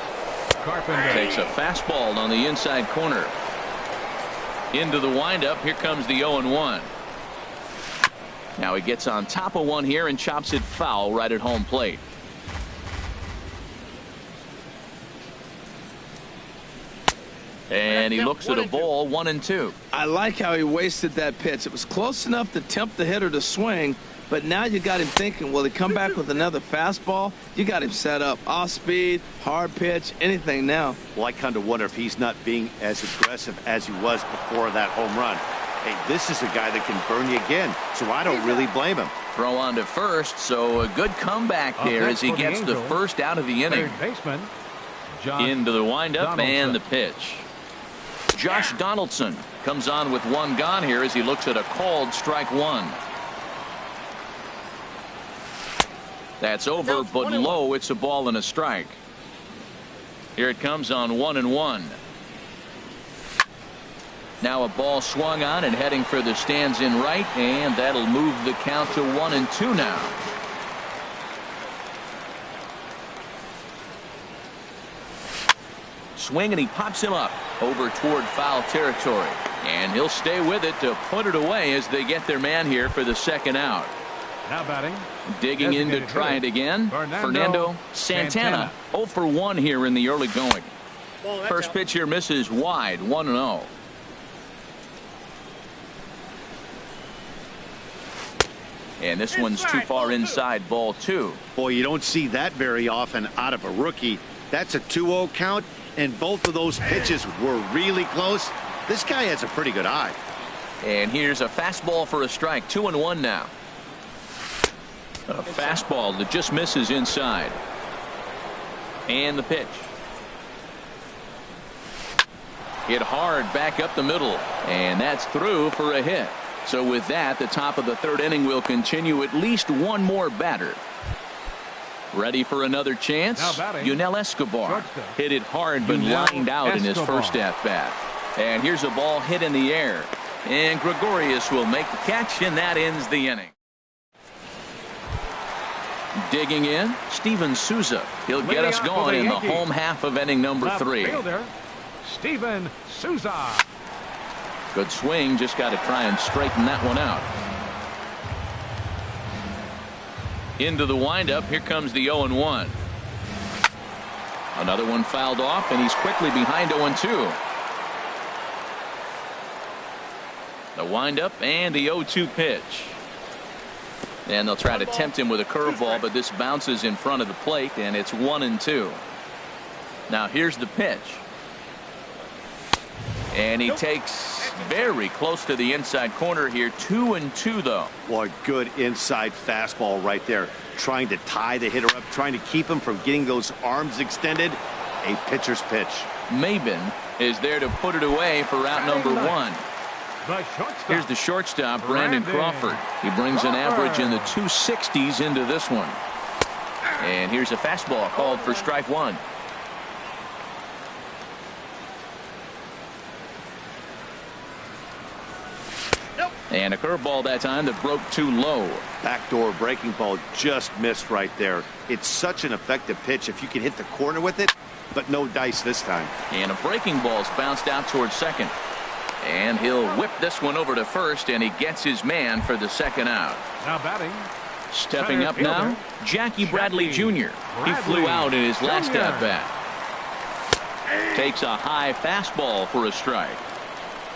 Carpenter takes a fastball on the inside corner. Into the windup. Here comes the 0-1. Now he gets on top of one here and chops it foul right at home plate. And he looks at a ball, 1-2. I like how he wasted that pitch. It was close enough to tempt the hitter to swing, but now you got him thinking, will he come back with another fastball? You got him set up. Off speed, hard pitch, anything now. Well, I kind of wonder if he's not being as aggressive as he was before that home run. Hey, this is a guy that can burn you again, so I don't really blame him. Throw on to first, so a good comeback there as he gets the first out of the inning. Third baseman, Into the windup and the pitch. Josh Donaldson comes on with 1 gone here as he looks at a called strike 1. That's over, but low. It's a ball and a strike. Here it comes on 1-1. Now a ball swung on and heading for the stands in right, and that'll move the count to 1-2 now. Swing, and he pops him up over toward foul territory, and he'll stay with it to put it away as they get their man here for the second out. Now batting, digging in to try it again, Fernando Santana. 0 for 1 here in the early going. First pitch here misses wide, 1-0. And this one's too far inside, ball 2. Boy, you don't see that very often out of a rookie. That's a 2-0 count, and both of those pitches were really close. This guy has a pretty good eye. And here's a fastball for a strike. 2-1 now. A fastball that just misses inside. And the pitch. Hit hard back up the middle. And that's through for a hit. So with that, the top of the 3rd inning will continue. At least one more batter. Ready for another chance? Yunel Escobar hit it hard but lined out in his first at-bat. And here's a ball hit in the air. And Gregorius will make the catch, and that ends the inning. Digging in, Steven Souza. He'll get us going in the home half of inning number 3. Steven Souza. Good swing, just got to try and straighten that one out. Into the windup, here comes the 0-1. Another one fouled off, and he's quickly behind 0-2. The windup and the 0-2 pitch. And they'll try to tempt him with a curveball, but this bounces in front of the plate, and it's 1-2. Now here's the pitch. And he takes very close to the inside corner here. 2-2 though. Boy, good inside fastball right there. Trying to tie the hitter up, trying to keep him from getting those arms extended. A pitcher's pitch. Maben is there to put it away for out number 1. Here's the shortstop, Brandon Crawford. He brings an average in the 260s into this one. And here's a fastball called for strike 1. And a curveball that time that broke too low. Backdoor breaking ball just missed right there. It's such an effective pitch if you can hit the corner with it, but no dice this time. And a breaking ball's bounced out towards second. And he'll whip this one over to first, and he gets his man for the second out. Now batting. Stepping up now, Jackie Bradley Jr. He flew out in his last at-bat. Takes a high fastball for a strike.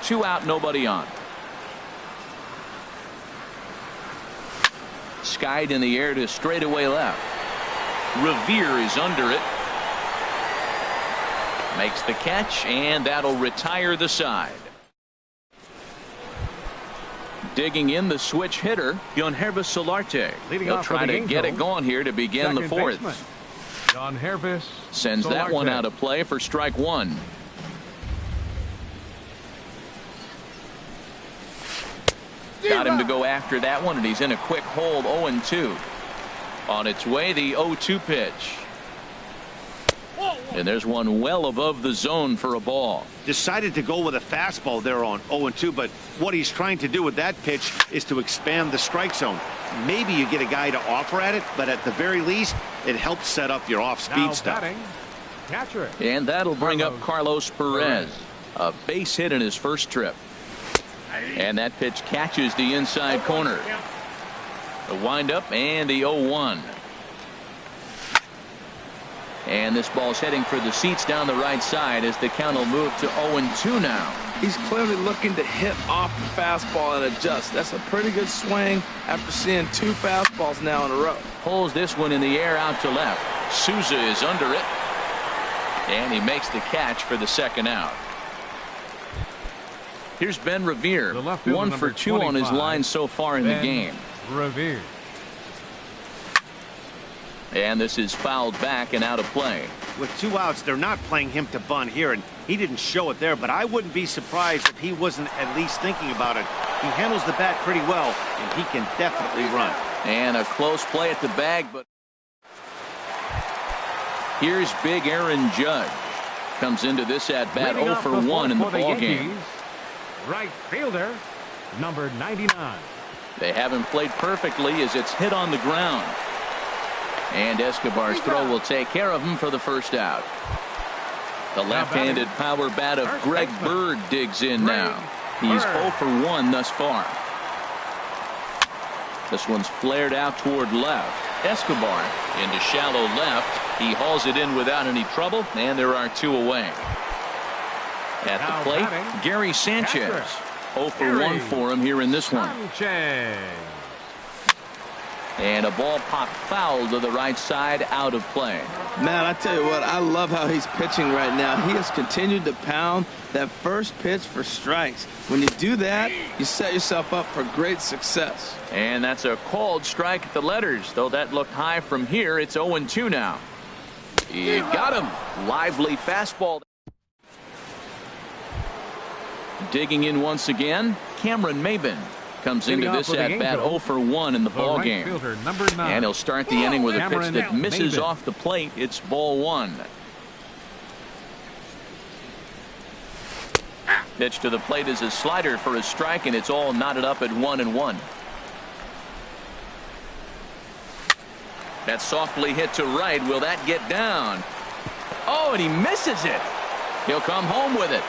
2 out, nobody on. Skied in the air to straightaway left. Revere is under it. Makes the catch, and that'll retire the side. Digging in the switch hitter, Yonhervis Solarte. He'll try to get it going here to begin the 4th. Sends that one out of play for strike 1. Got him to go after that one, and he's in a quick hold. 0-2. On its way, the 0-2 pitch. And there's one well above the zone for a ball. Decided to go with a fastball there on 0-2, but what he's trying to do with that pitch is to expand the strike zone. Maybe you get a guy to offer at it, but at the very least, it helps set up your off-speed stuff. Catcher. And that'll bring up Carlos Perez. A base hit in his first trip. And that pitch catches the inside corner. The windup and the 0-1. And this ball's heading for the seats down the right side as the count will move to 0-2 now. He's clearly looking to hit off the fastball and adjust. That's a pretty good swing after seeing 2 fastballs now in a row. Pulls this one in the air out to left. Souza is under it. And he makes the catch for the second out. Here's Ben Revere. 1 for 2 on his line so far in the game. Revere. And this is fouled back and out of play. With 2 outs, they're not playing him to bunt here, and he didn't show it there, but I wouldn't be surprised if he wasn't at least thinking about it. He handles the bat pretty well, and he can definitely run. And a close play at the bag, but here's big Aaron Judge. Comes into this at bat 0 for 1 in the ball game. Right fielder, number 99. They haven't played perfectly as it's hit on the ground. And Escobar's throw will take care of him for the first out. The left-handed power bat of Greg Bird digs in now. He's 0 for 1 thus far. This one's flared out toward left. Escobar into shallow left. He hauls it in without any trouble, and there are 2 away. At the plate, Gary Sanchez. 0 for 1 for him here in this one. And a ball popped foul to the right side, out of play. Man, I tell you what, I love how he's pitching right now. He has continued to pound that first pitch for strikes. When you do that, you set yourself up for great success. And that's a called strike at the letters, though that looked high from here. It's 0-2 now. He got him. Lively fastball. Digging in once again, Cameron Maben comes into this at bat 0 for 1 in the ball game. And he'll start the inning with a pitch that misses off the plate. It's ball 1. Pitch to the plate is a slider for a strike, and it's all knotted up at 1-1. That's softly hit to right. Will that get down? Oh, and he misses it. He'll come home with it.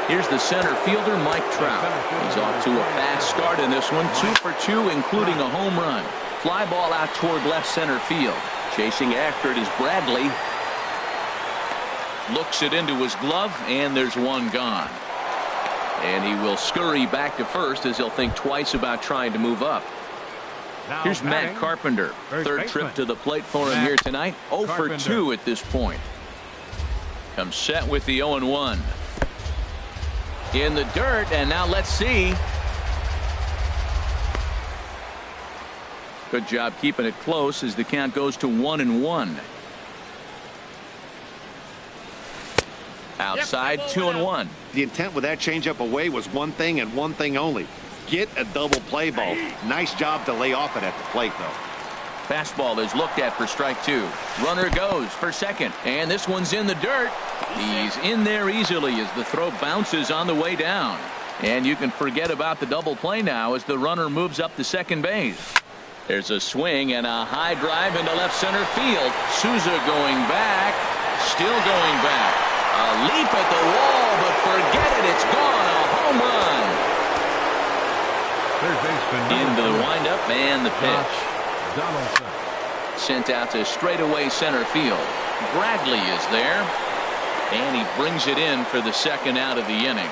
Here's the center fielder, Mike Trout. He's off to a fast start in this one. 2 for 2, including a home run. Fly ball out toward left center field. Chasing after it is Bradley. Looks it into his glove, and there's one gone. And he will scurry back to first as he'll think twice about trying to move up. Here's Matt Carpenter. Third trip to the plate for him here tonight. 0 for 2 at this point. Comes set with the 0-1. In the dirt, and now let's see. Good job keeping it close as the count goes to 1-1. Outside, 2-1. The intent with that changeup away was one thing and one thing only. Get a double play ball. Nice job to lay off it at the plate, though. Fastball is looked at for strike 2. Runner goes for second, and this one's in the dirt. He's in there easily as the throw bounces on the way down. And you can forget about the double play now as the runner moves up to second base. There's a swing and a high drive into left center field. Souza going back, still going back. A leap at the wall, but forget it, it's gone. A home run. Into the windup and the pitch. Sent out to straightaway center field. Bradley is there, and he brings it in for the second out of the inning.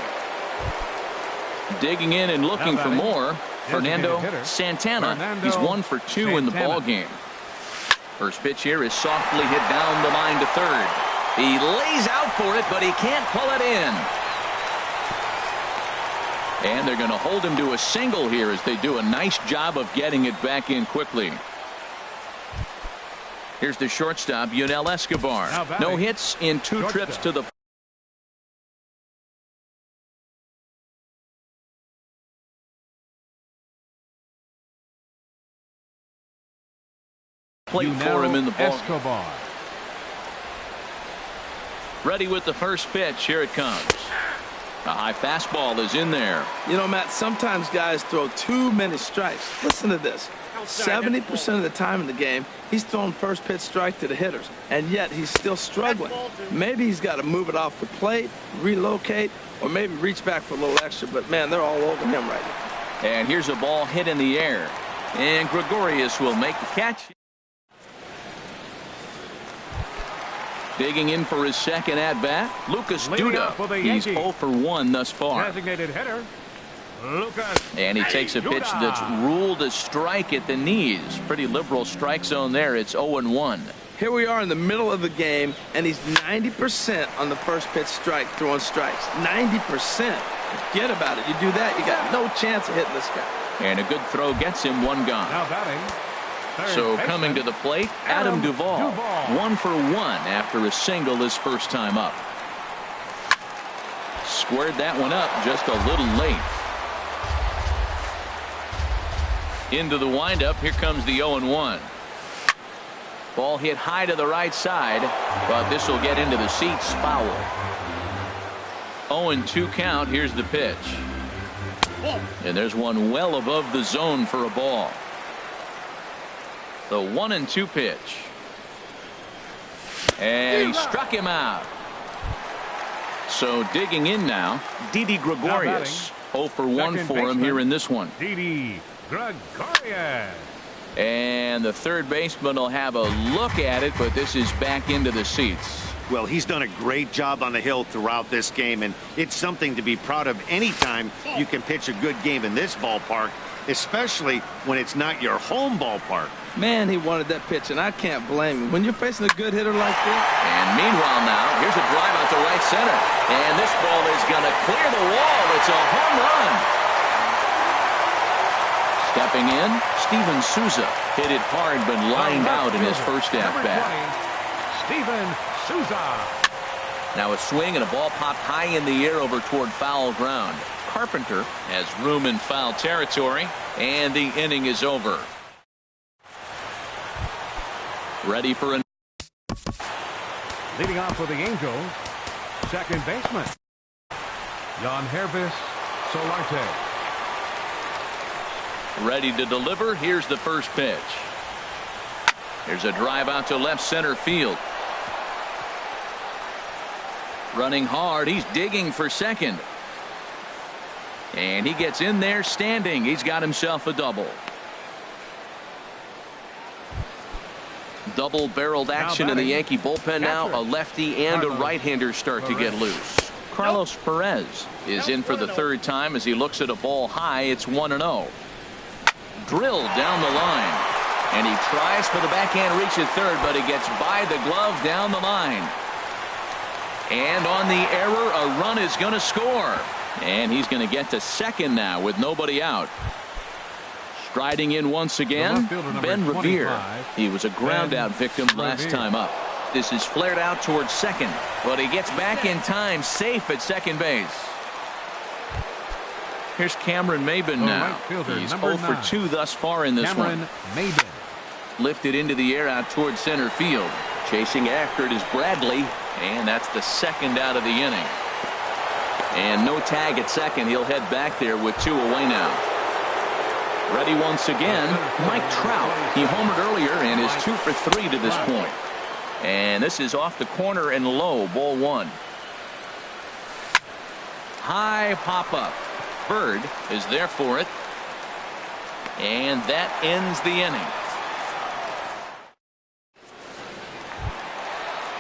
Digging in and looking for more, Fernando Santana. He's 1 for 2 in the ball game. First pitch here is softly hit down the line to third. He lays out for it, but he can't pull it in. And they're going to hold him to a single here as they do a nice job of getting it back in quickly. Here's the shortstop, Yunel Escobar. No hits in 2 trips to the plate for him in the ball. Ready with the first pitch. Here it comes. A high fastball is in there. You know, Matt, sometimes guys throw too many strikes. Listen to this. 70% of the time in the game, he's throwing first pitch strike to the hitters, and yet he's still struggling. Maybe he's got to move it off the plate, relocate, or maybe reach back for a little extra, but man, they're all over him right now. And here's a ball hit in the air, and Gregorius will make the catch. Digging in for his second at-bat, Lucas Duda. He's 0 for 1 thus far. Designated hitter, Lucas. And he takes a pitch that's ruled a strike at the knees. Pretty liberal strike zone there. It's 0-1. Here we are in the middle of the game, and he's 90% on the first pitch strike, throwing strikes. 90%. Forget about it. You do that, you got no chance of hitting this guy. And a good throw gets him one gone. Now batting. So coming to the plate, Adam Duvall. 1 for 1 after a single his first time up. Squared that one up just a little late. Into the windup. Here comes the 0-1. Ball hit high to the right side, but this will get into the seats. Foul. 0-2 count. Here's the pitch. And there's one well above the zone for a ball. The 1-2 pitch. And he struck him out. So digging in now, Didi Gregorius. 0 for 1 for him here in this one. Didi Gregorius. And the third baseman will have a look at it, but this is back into the seats. Well, he's done a great job on the hill throughout this game, and it's something to be proud of anytime you can pitch a good game in this ballpark, especially when it's not your home ballpark. Man, he wanted that pitch, and I can't blame him. When you're facing a good hitter like this. And meanwhile now, here's a drive out to right center. And this ball is going to clear the wall. It's a home run. Stepping in, Steven Souza hit it hard but lined out in his first at-bat. Steven Souza. Now a swing and a ball popped high in the air over toward foul ground. Carpenter has room in foul territory, and the inning is over. Ready for a... Leading off for the Angels, second baseman, Jan Hervis Solarte. Ready to deliver. Here's the first pitch. There's a drive out to left center field. Running hard. He's digging for second. And he gets in there standing. He's got himself a double. Double-barreled action in the Yankee bullpen now. A lefty and a right-hander start to get loose. Carlos Perez is in for the third time as he looks at a ball high. It's 1-0. Drilled down the line. And he tries for the backhand reach at third, but he gets by the glove down the line. And on the error, a run is going to score. And he's going to get to second now with nobody out. Striding in once again, Ben Revere. He was a ground-out victim last time up. This is flared out towards second, but he gets back in time, safe at second base. Here's Cameron Maybin now. He's 0 for 2 thus far in this one. Lifted into the air out towards center field. Chasing after it is Bradley, and that's the second out of the inning. And no tag at second. He'll head back there with 2 away now. Ready once again, Mike Trout. He homered earlier and is 2 for 3 to this point. And this is off the corner and low, ball 1. High pop up. Bird is there for it. And that ends the inning.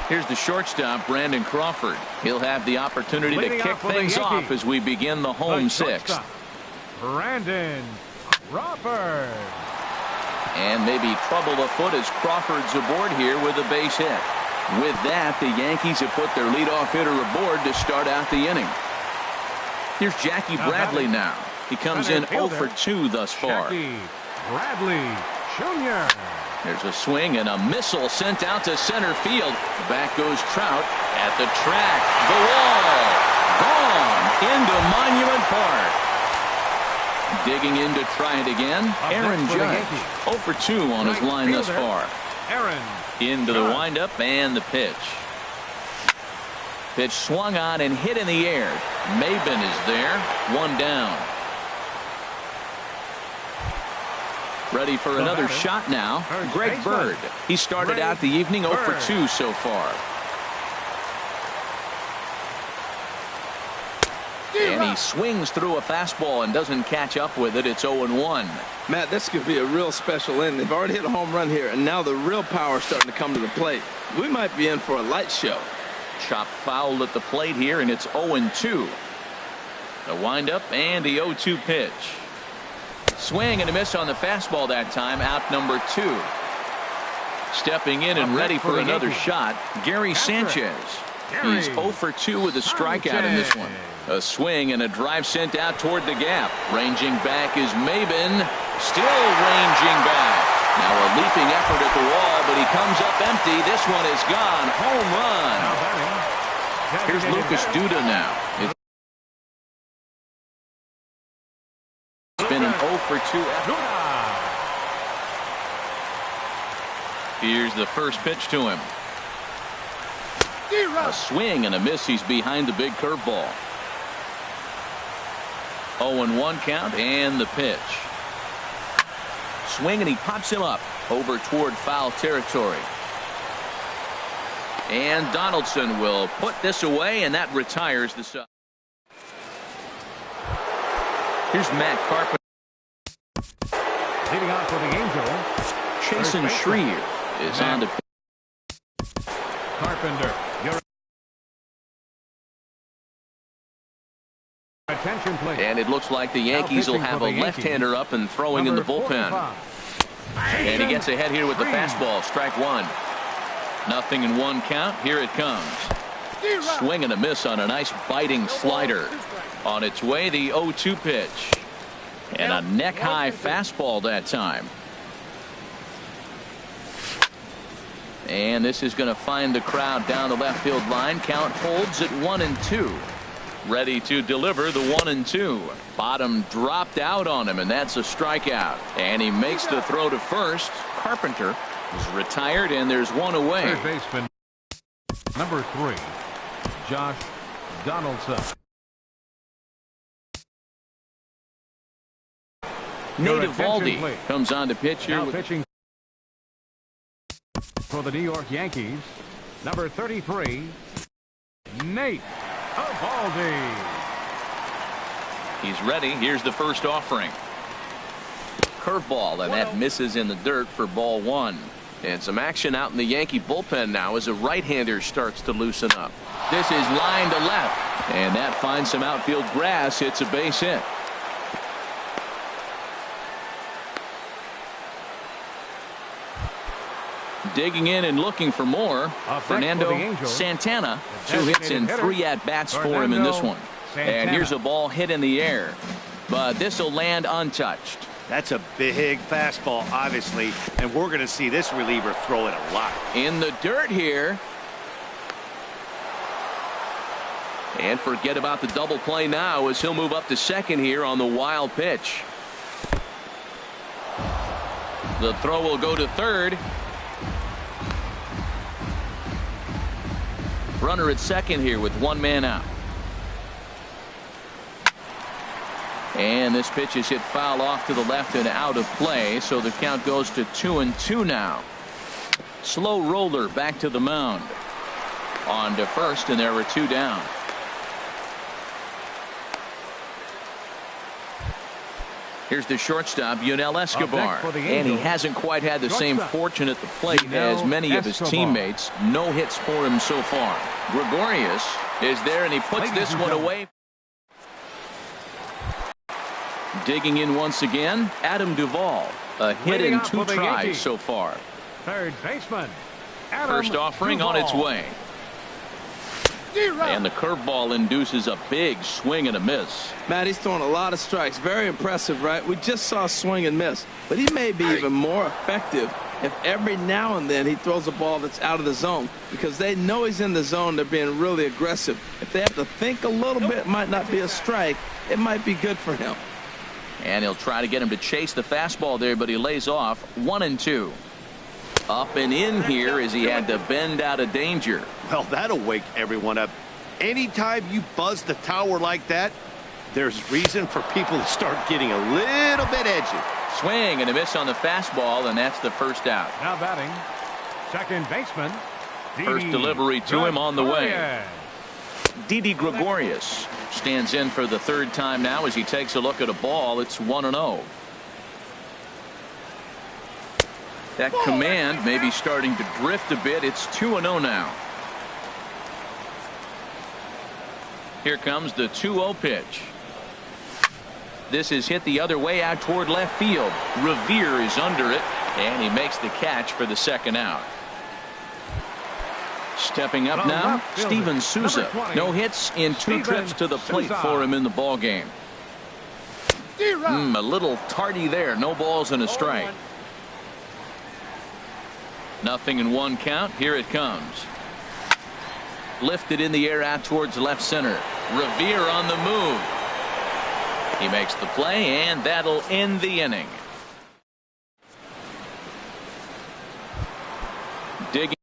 Here's the shortstop, Brandon Crawford. He'll have the opportunity to kick things off as we begin the home sixth. Brandon Crawford. And maybe trouble afoot as Crawford's aboard here with a base hit. With that, the Yankees have put their leadoff hitter aboard to start out the inning. Here's Jackie Bradley now. He comes in 0 for 2 thus far. Jackie Bradley Jr. There's a swing and a missile sent out to center field. Back goes Trout at the track. The wall. Gone into Monument Park. Digging in to try it again. Aaron Judge 0 for 2 on his line thus far. Aaron into the windup and the pitch. Pitch swung on and hit in the air. Maybin is there. 1 down. Ready for another shot now. Greg Bird. He started out the evening 0 for 2 so far. And he swings through a fastball and doesn't catch up with it. It's 0-1. Matt, this could be a real special inning. They've already hit a home run here, and now the real power is starting to come to the plate. We might be in for a light show. Chopped foul at the plate here, and it's 0-2. The windup and the 0-2 pitch. Swing and a miss on the fastball that time. Out number 2. Stepping in and ready for another shot, Gary Sanchez. He's 0 for 2 with a strikeout in this one. A swing and a drive sent out toward the gap. Ranging back is Maybin. Still ranging back. Now a leaping effort at the wall, but he comes up empty. This one is gone. Home run. Here's Lucas Duda now. It's been an 0 for 2 effort. Here's the first pitch to him. A swing and a miss. He's behind the big curveball. 0-1 count and the pitch. Swing and he pops him up over toward foul territory. And Donaldson will put this away, and that retires the sub. Here's Matt Carpenter. Leading off for the Angels, Chasen Shreve is on to Carpenter. Your attention, please. And it looks like the Yankees will have a left-hander up and throwing in the bullpen. 45. And he gets ahead here with the fastball. Strike one. 0-1 count. Here it comes. Swing and a miss on a nice biting slider. On its way, the 0-2 pitch. And a neck-high fastball that time. And this is going to find the crowd down the left field line. Count holds at 1-2. Ready to deliver the 1-2. Bottom dropped out on him, and that's a strikeout. And he makes the throw to first. Carpenter is retired, and there's one away. Third baseman number 3, Josh Donaldson. Nate Eovaldi comes on to pitch here. Now pitching for the New York Yankees, number 33, Nate Eovaldi. He's ready. Here's the first offering. Curveball, and that misses in the dirt for ball one. And some action out in the Yankee bullpen now as a right-hander starts to loosen up. This is line to left, and that finds some outfield grass. It's a base hit. Digging in and looking for more, Fernando Santana. 2 hits and 3 at-bats for him in this one. And here's a ball hit in the air, but this will land untouched. That's a big fastball, obviously, and we're going to see this reliever throw it a lot. In the dirt here. And forget about the double play now as he'll move up to second here on the wild pitch. The throw will go to third. Runner at second here with 1 man out. And this pitch is hit foul off to the left and out of play, so the count goes to 2-2 now. Slow roller back to the mound. On to first, and there were 2 down. Here's the shortstop, Yunel Escobar. And he hasn't quite had the same fortune at the plate as many of his teammates. No hits for him so far. Gregorius is there, and he puts this one away. Digging in once again, Adam Duvall. A hit in 2 tries so far. Third baseman, First offering on its way. And the curveball induces a big swing and a miss. Matt, he's throwing a lot of strikes. Very impressive, right? We just saw a swing and miss. But he may be even more effective if every now and then he throws a ball that's out of the zone, because they know he's in the zone. They're being really aggressive. If they have to think a little bit, it might not be a strike. It might be good for him. And he'll try to get him to chase the fastball there, but he lays off. 1-2. Up and in here as he had to bend out of danger. Well, that'll wake everyone up. Anytime you buzz the tower like that, there's reason for people to start getting a little bit edgy. Swing and a miss on the fastball, and that's the first out. Now batting, second baseman. First delivery to him on the way. Didi Gregorius stands in for the 3rd time now as he takes a look at a ball. It's 1-0. That command may be starting to drift a bit. It's 2-0 now. Here comes the 2-0 pitch. This is hit the other way out toward left field. Revere is under it, and he makes the catch for the 2nd out. Stepping up now, Steven Souza. No hits in 2 trips to the plate for him in the ball game. A little tardy there. No balls and a strike. 0-1 count. Here it comes. Lifted in the air out towards left center. Revere on the move. He makes the play, and that'll end the inning. Digging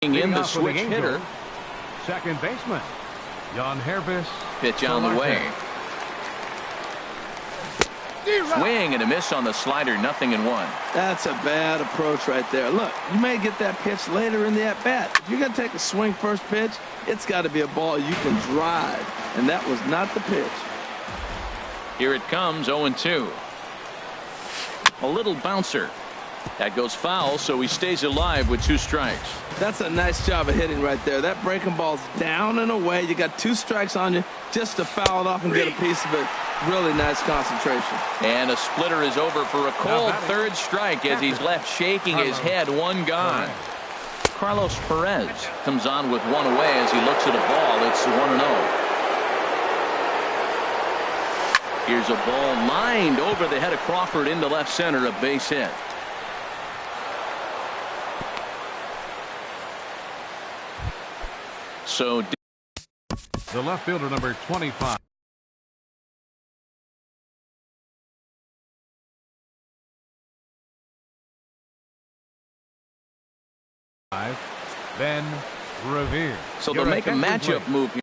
in the switch hitter. Second baseman, Jan Herbis. Pitch on the way. Swing and a miss on the slider. 0-1. That's a bad approach right there. Look, you may get that pitch later in the at-bat. If you're going to take a swing first pitch, it's got to be a ball you can drive. And that was not the pitch. Here it comes, 0-2. A little bouncer. That goes foul, so he stays alive with 2 strikes. That's a nice job of hitting right there. That breaking ball's down and away. You got 2 strikes on you just to foul it off and get a piece of it. Really nice concentration. And a splitter is over for a cold 3rd strike as he's left shaking his head. 1 gone. Carlos Perez comes on with 1 away as he looks at a ball. It's 1-0. Here's a ball lined over the head of Crawford into left center, a base hit. So the left fielder, number 25. Ben Revere. So they'll make a matchup move here.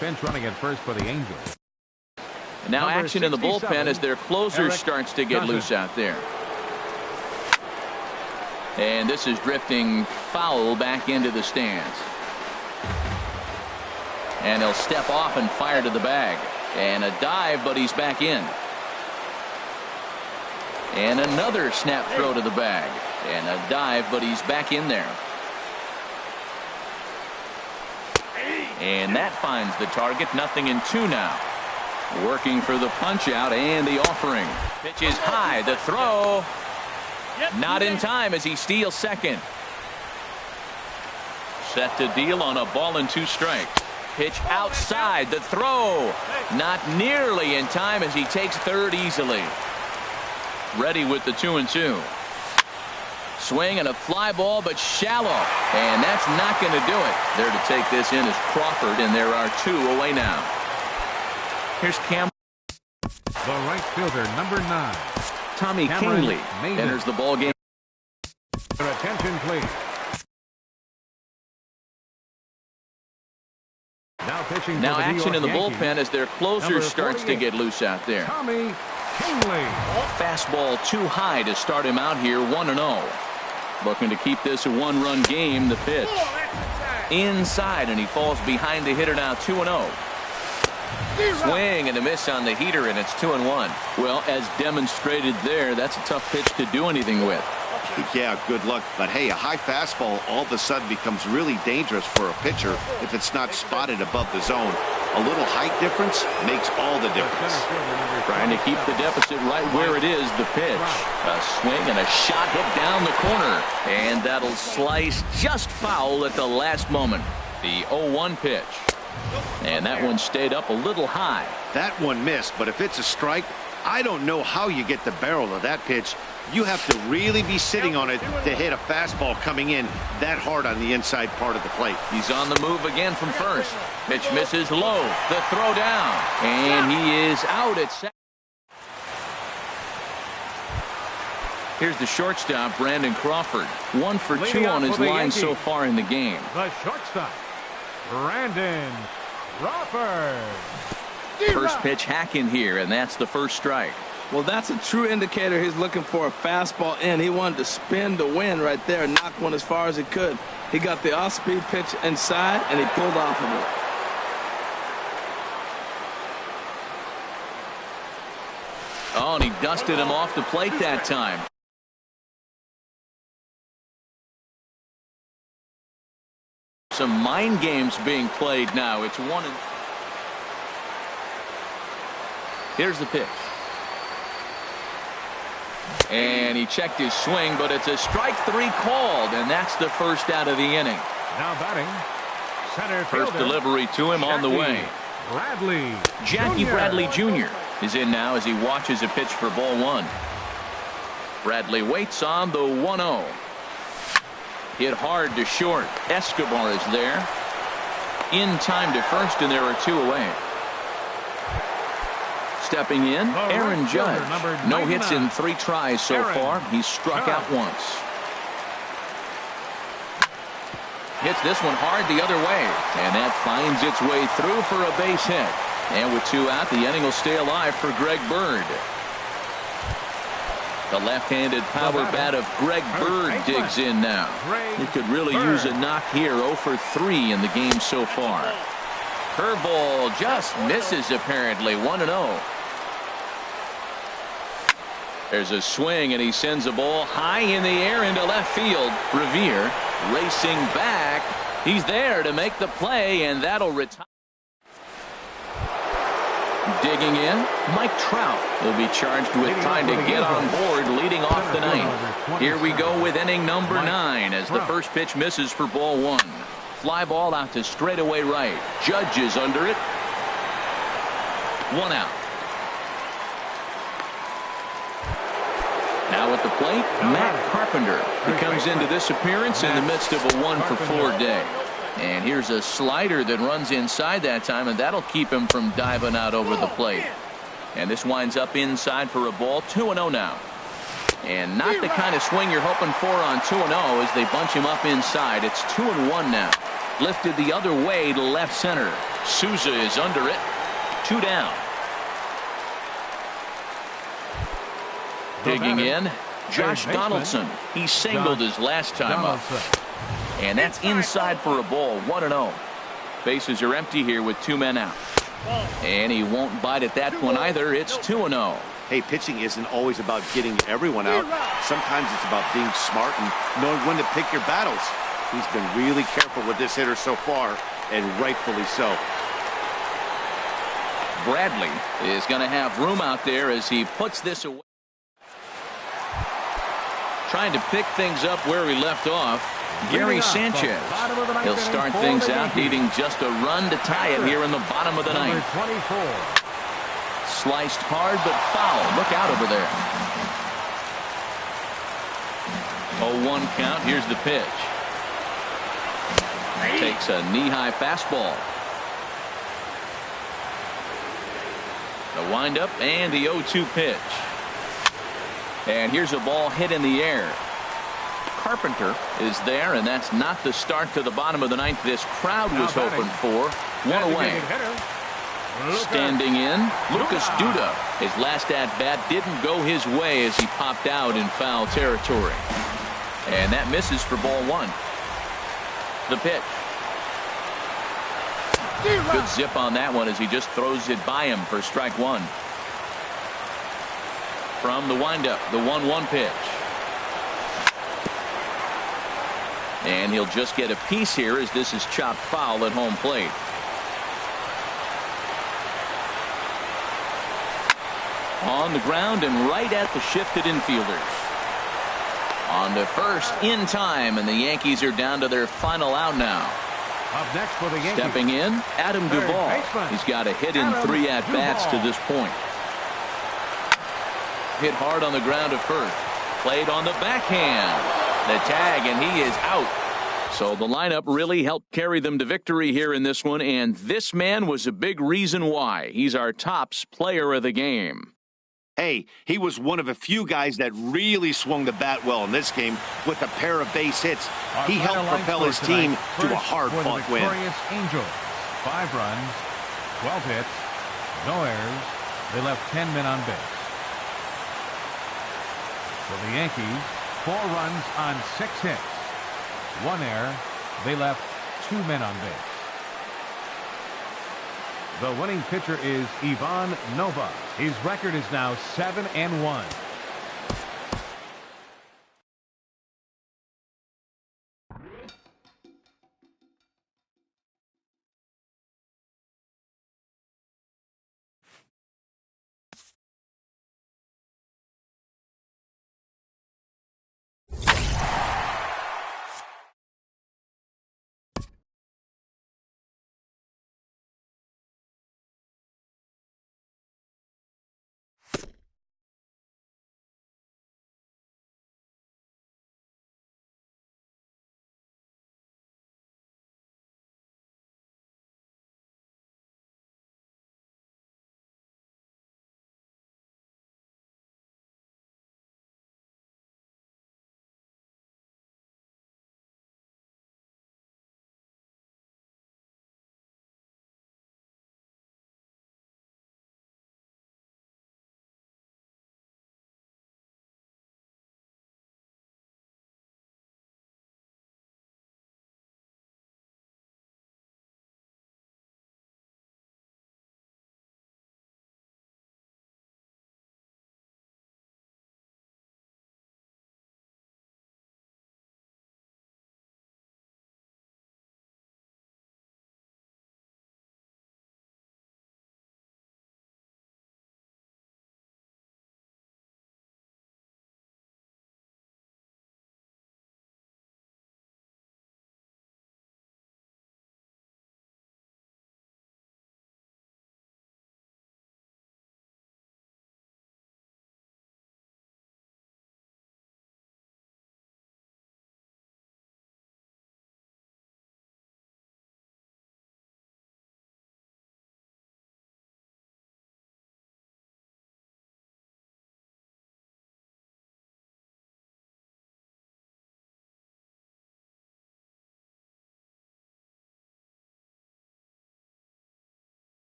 Bench running at first for the Angels. Now action in the bullpen as their closer starts to get loose out there. And this is drifting foul back into the stands. And he'll step off and fire to the bag. And a dive, but he's back in. And another snap throw to the bag. And a dive, but he's back in there. And that finds the target. 0-2 now. Working for the punch out and the offering. Pitch is high. The throw. Not in time as he steals second. Set to deal on a ball and 2 strikes. Pitch outside. The throw. Not nearly in time as he takes third easily. Ready with the 2-2. Swing and a fly ball, but shallow. And that's not going to do it. There to take this in is Crawford, and there are 2 away now. Here's Cam. The right fielder, number 9. Tommy Kingley enters the ball game. Your attention, please. Now action in the bullpen as their closer starts to get loose out there. Tommy Kingley. Fastball too high to start him out here. 1-0. Looking to keep this a 1-run game. The pitch inside, and he falls behind the hitter now. 2-0. Swing and a miss on the heater, and it's 2-1. Well, as demonstrated there, that's a tough pitch to do anything with. Yeah, good luck. But hey, a high fastball all of a sudden becomes really dangerous for a pitcher if it's not spotted above the zone. A little height difference makes all the difference. Trying to keep the deficit right where it is. The pitch. A swing and a shot hit down the corner. And that'll slice just foul at the last moment. The 0-1 pitch. And that one stayed up a little high. That one missed, but if it's a strike, I don't know how you get the barrel of that pitch. You have to really be sitting on it to hit a fastball coming in that hard on the inside part of the plate. He's on the move again from first. Pitch misses low. The throw down. And he is out at second. Here's the shortstop, Brandon Crawford. 1 for 2 on his line so far in the game. The shortstop, Brandon Crawford. First pitch hacking here, and that's the first strike. Well, that's a true indicator he's looking for a fastball in. He wanted to spin to win right there and knock one as far as he could. He got the off-speed pitch inside, and he pulled off of it. Oh, and he dusted him off the plate that time. Some mind games being played now. It's 1. Here's the pitch. And he checked his swing, but it's a strike 3 called, and that's the first out of the inning. Now batting, center First fielder, delivery to him on the way. Jackie Bradley Jr. is in now as he watches a pitch for ball 1. Bradley waits on the 1-0. Hit hard to short. Escobar is there. In time to first, and there are 2 away. Stepping in, Aaron Judge. No hits in 3 tries so far. He's struck out once. Hits this one hard the other way. And that finds its way through for a base hit. And with 2 out, the inning will stay alive for Greg Bird. The left-handed power bat of Greg Bird digs in now. He could really use a knock here. 0 for 3 in the game so far. Curveball just misses apparently. 1-0. There's a swing, and he sends a ball high in the air into left field. Revere racing back. He's there to make the play, and that'll retire. Digging in, Mike Trout will be charged with trying to get on board leading off the ninth. Here we go with inning number 9 as the first pitch misses for ball 1. Fly ball out to straightaway right. Judge is under it. 1 out. Now at the plate, Matt Carpenter, who comes into this appearance in the midst of a 1-for-4 day. And here's a slider that runs inside that time, and that'll keep him from diving out over the plate. And this winds up inside for a ball. 2-0 now. And not the kind of swing you're hoping for on 2-0 as they bunch him up inside. It's 2-1 now. Lifted the other way to left center. Souza is under it. 2 down. Digging in, Josh Donaldson. He singled his last time up. And that's inside for a ball. 1-0. Bases are empty here with 2 men out. And he won't bite at that one either. It's 2-0. Hey, pitching isn't always about getting everyone out. Sometimes it's about being smart and knowing when to pick your battles. He's been really careful with this hitter so far, and rightfully so. Bradley is going to have room out there as he puts this away. Trying to pick things up where he left off. Gary Sanchez. He'll start things out needing just a run to tie it here in the bottom of the ninth. Sliced hard but foul. Look out over there. 0-1 count. Here's the pitch. Takes a knee-high fastball. The windup and the 0-2 pitch. And here's a ball hit in the air. Carpenter is there, and that's not the start to the bottom of the ninth this crowd was hoping for. 1 away. Standing in, Lucas Duda. His last at-bat didn't go his way as he popped out in foul territory. And that misses for ball 1. The pitch. Good zip on that one as he just throws it by him for strike 1. From the windup, the 1-1 pitch. And he'll just get a piece here as this is chopped foul at home plate. On the ground and right at the shifted infielders. On to first in time, and the Yankees are down to their final out now. Up next for the Yankees. Stepping in, Adam Duvall. He's got a hit in 3 at-bats to this point. Hit hard on the ground at first. Played on the backhand. The tag, and he is out. So the lineup really helped carry them to victory here in this one, and this man was a big reason why. He's our tops player of the game. Hey, he was one of a few guys that really swung the bat well in this game with a pair of base hits. He helped propel his team to a hard-fought win. Angels, 5 runs, 12 hits, no errors. They left 10 men on base. For the Yankees, 4 runs on 6 hits. 1 error. They left 2 men on base. The winning pitcher is Ivan Nova. His record is now 7-1.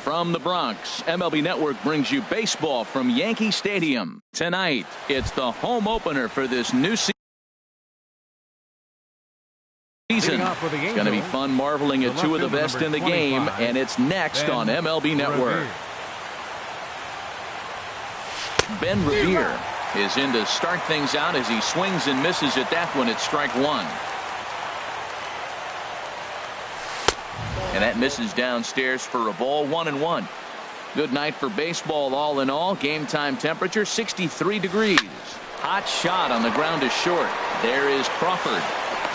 From the Bronx, MLB Network brings you baseball from Yankee Stadium. Tonight, it's the home opener for this new season. It's going to be fun marveling at two of the best in the game, and it's next on MLB Network. Ben Revere is in to start things out as he swings and misses at that one at strike one. And that misses downstairs for a ball, 1-1. Good night for baseball all in all. Game time temperature 63 degrees. Hot shot on the ground is short. There is Crawford.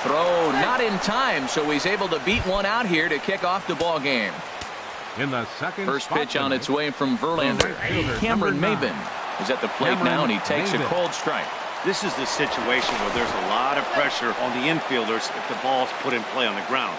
Throw not in time, so he's able to beat one out here to kick off the ball game. In the second first pitch on its way from Verlander. Cameron Maybin is at the plate now, and he takes a cold strike. This is the situation where there's a lot of pressure on the infielders if the ball's put in play on the ground.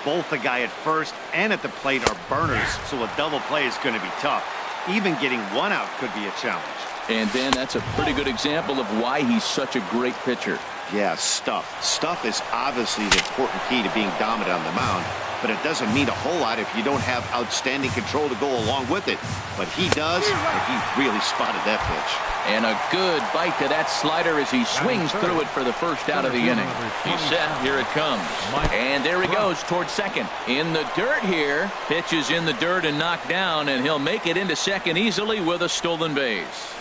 Both the guy at first and at the plate are burners, so a double play is going to be tough. Even getting one out could be a challenge. And then that's a pretty good example of why he's such a great pitcher. Yeah, stuff. Stuff is obviously the important key to being dominant on the mound, but it doesn't mean a whole lot if you don't have outstanding control to go along with it. But he does, and he really spotted that pitch. And a good bite to that slider as he swings through it for the first out of the inning. He's set. Here it comes. And there he goes towards second. In the dirt here. Pitch is in the dirt and knocked down, and he'll make it into second easily with a stolen base.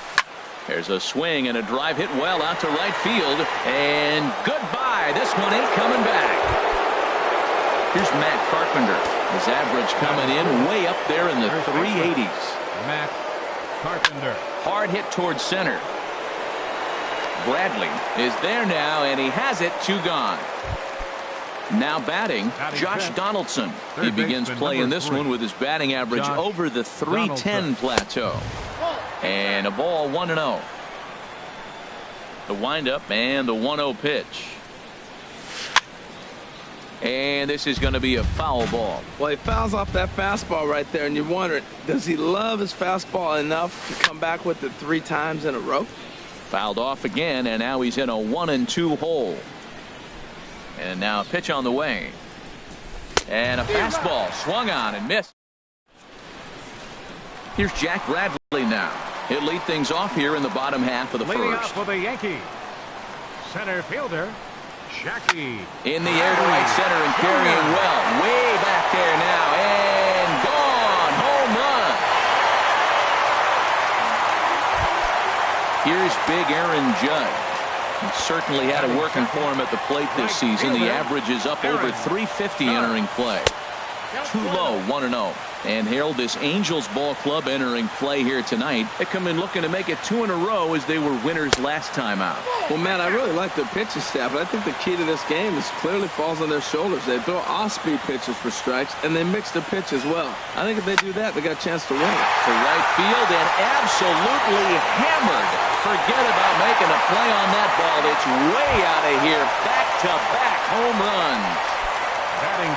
There's a swing and a drive hit well out to right field. And goodbye. This one ain't coming back. Here's Matt Carpenter. His average coming in way up there in the 380s. Matt Carpenter. Hard hit towards center. Bradley is there now, and he has it. 2 gone. Now batting, Josh Donaldson. He begins playing this one with his batting average over the 310 plateau. And a ball, 1-0. The windup and the 1-0 pitch. And this is going to be a foul ball. Well, he fouls off that fastball right there, and you're wondering, does he love his fastball enough to come back with it 3 times in a row? Fouled off again, and now he's in a 1-2 hole. And now a pitch on the way. And a fastball swung on and missed. Here's Jack Bradley now. He'll lead things off here in the bottom half of the Leading first. off for the Yankees, center fielder Jackie. In the air to right center and carrying well. Way back there now. And gone. Home run. Here's big Aaron Judge. He certainly had it working for him at the plate this season. The average is up over 350 entering play. Too low, 1-0. And Harold, this Angels ball club entering play here tonight. They come in looking to make it 2 in a row as they were winners last time out. Well, man, I really like the pitching staff, but I think the key to this game is clearly falls on their shoulders. They throw off-speed pitches for strikes, and they mix the pitch as well. I think if they do that, they got a chance to win it. To right field and absolutely hammered. Forget about making a play on that ball. It's way out of here. Back-to-back home runs. Batting.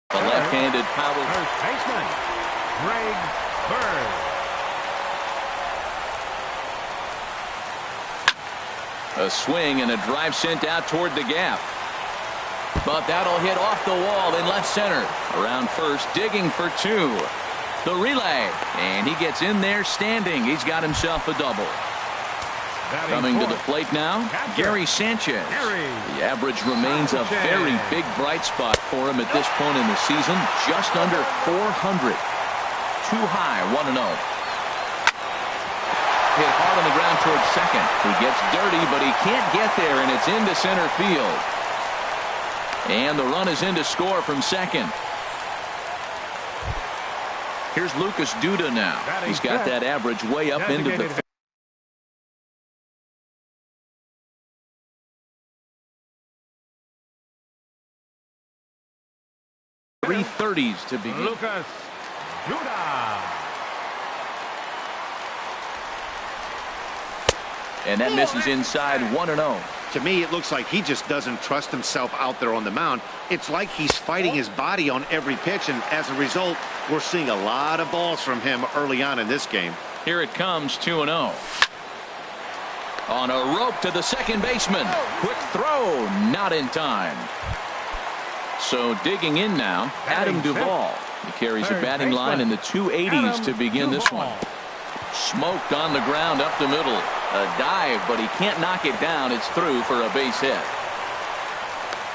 The left-handed power. First baseman, Greg Bird. A swing and a drive sent out toward the gap. But that'll hit off the wall in left center. Around first, digging for 2. The relay. And he gets in there standing. He's got himself a double. Coming to the plate now, Gary Sanchez. The average remains a very big bright spot for him at this point in the season. Just under 400. Too high, 1-0. Hit hard on the ground towards second. He gets dirty, but he can't get there, and it's into center field. And the run is in to score from second. Here's Lucas Duda now. He's got that average way up into the 330s to begin. Lucas Duda. And that misses inside, 1-0. To me, it looks like he just doesn't trust himself out there on the mound. It's like he's fighting his body on every pitch, and as a result, we're seeing a lot of balls from him early on in this game. Here it comes, 2-0. On a rope to the second baseman. Quick throw, not in time. So digging in now, Adam Duvall. He carries a batting line in the 280s to begin this one. Smoked on the ground up the middle. A dive, but he can't knock it down. It's through for a base hit.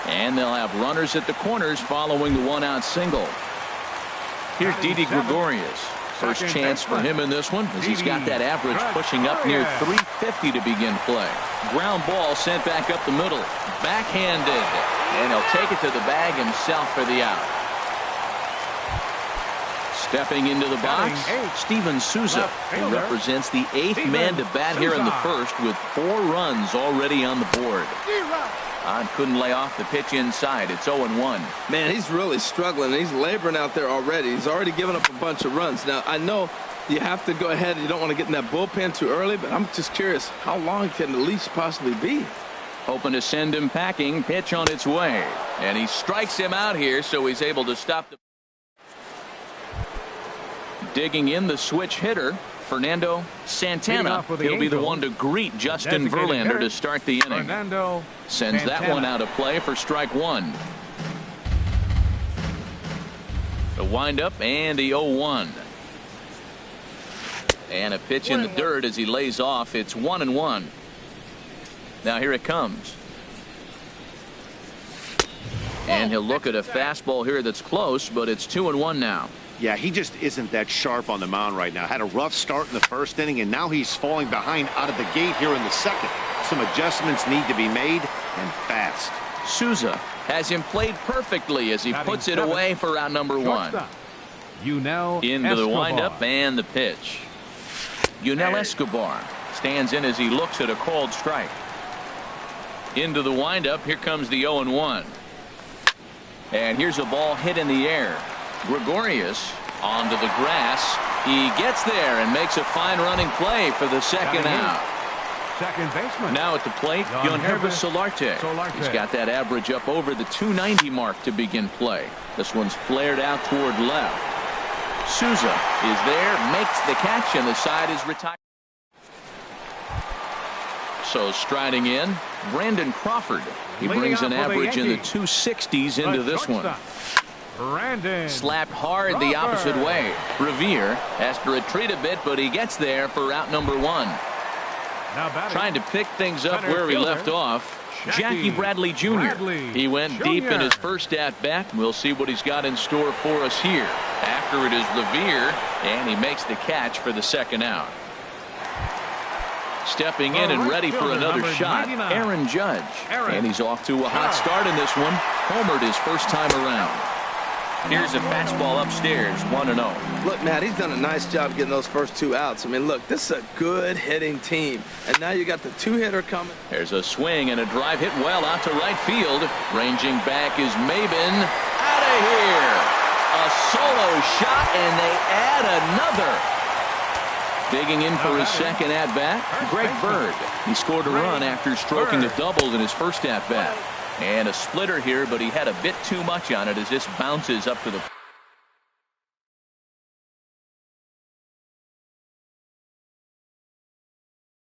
And they'll have runners at the corners following the one-out single. Here's Didi Gregorius. First chance for him in this one, as he's got that average pushing up near 350 to begin play. Ground ball sent back up the middle. Backhanded. And he'll take it to the bag himself for the out. Stepping into the box, Steven Souza, who represents the 8th man to bat here in the first with 4 runs already on the board. Couldn't lay off the pitch inside. It's 0-1. Man, he's really struggling. He's laboring out there already. He's already given up a bunch of runs. Now, I know you have to go ahead. You don't want to get in that bullpen too early, but I'm just curious, how long can the leash possibly be? Hoping to send him packing. Pitch on its way. And he strikes him out here, so he's able to stop the... Digging in the switch hitter, Fernando Santana. He'll be the one to greet Justin Verlander to start the inning. Sends that one out of play for strike 1. The windup and the 0-1. And a pitch in the dirt as he lays off. It's 1-1. Now here it comes. And he'll look at a fastball here that's close, but it's 2-1 now. Yeah, he just isn't that sharp on the mound right now. Had a rough start in the first inning, and now he's falling behind out of the gate here in the second. Some adjustments need to be made, and fast. Souza has him played perfectly as he puts it away for out number 1. Into the windup and the pitch. Yunel Escobar stands in as he looks at a called strike. Into the windup. Here comes the 0-1. And here's a ball hit in the air. Gregorius onto the grass. He gets there and makes a fine running play for the second out. Second baseman. Now at the plate, Yonhervis Solarte. He's got that average up over the 290 mark to begin play. This one's flared out toward left. Souza is there, makes the catch, and the side is retired. So striding in, Brandon Crawford. He brings an average in the 260s into this one. Slapped hard the opposite way. Revere has to retreat a bit, but he gets there for out number 1. Trying to pick things up where he left off. Jackie Bradley Jr. He went deep in his first at-bat. We'll see what he's got in store for us here. After it is Revere, and he makes the catch for the second out. Stepping in and ready for another shot, Aaron Judge. And he's off to a hot start in this one. Homered his first time around. Here's a fastball upstairs, 1-0. Look, Matt, he's done a nice job getting those first 2 outs. I mean, look, this is a good hitting team. And now you got the 2-hitter coming. There's a swing and a drive hit well out to right field. Ranging back is Maben. Out of here. A solo shot, and they add another. Digging in for his second at-bat, Greg Bird. He scored a run after stroking a double in his first at-bat. And a splitter here, but he had a bit too much on it as this bounces up to the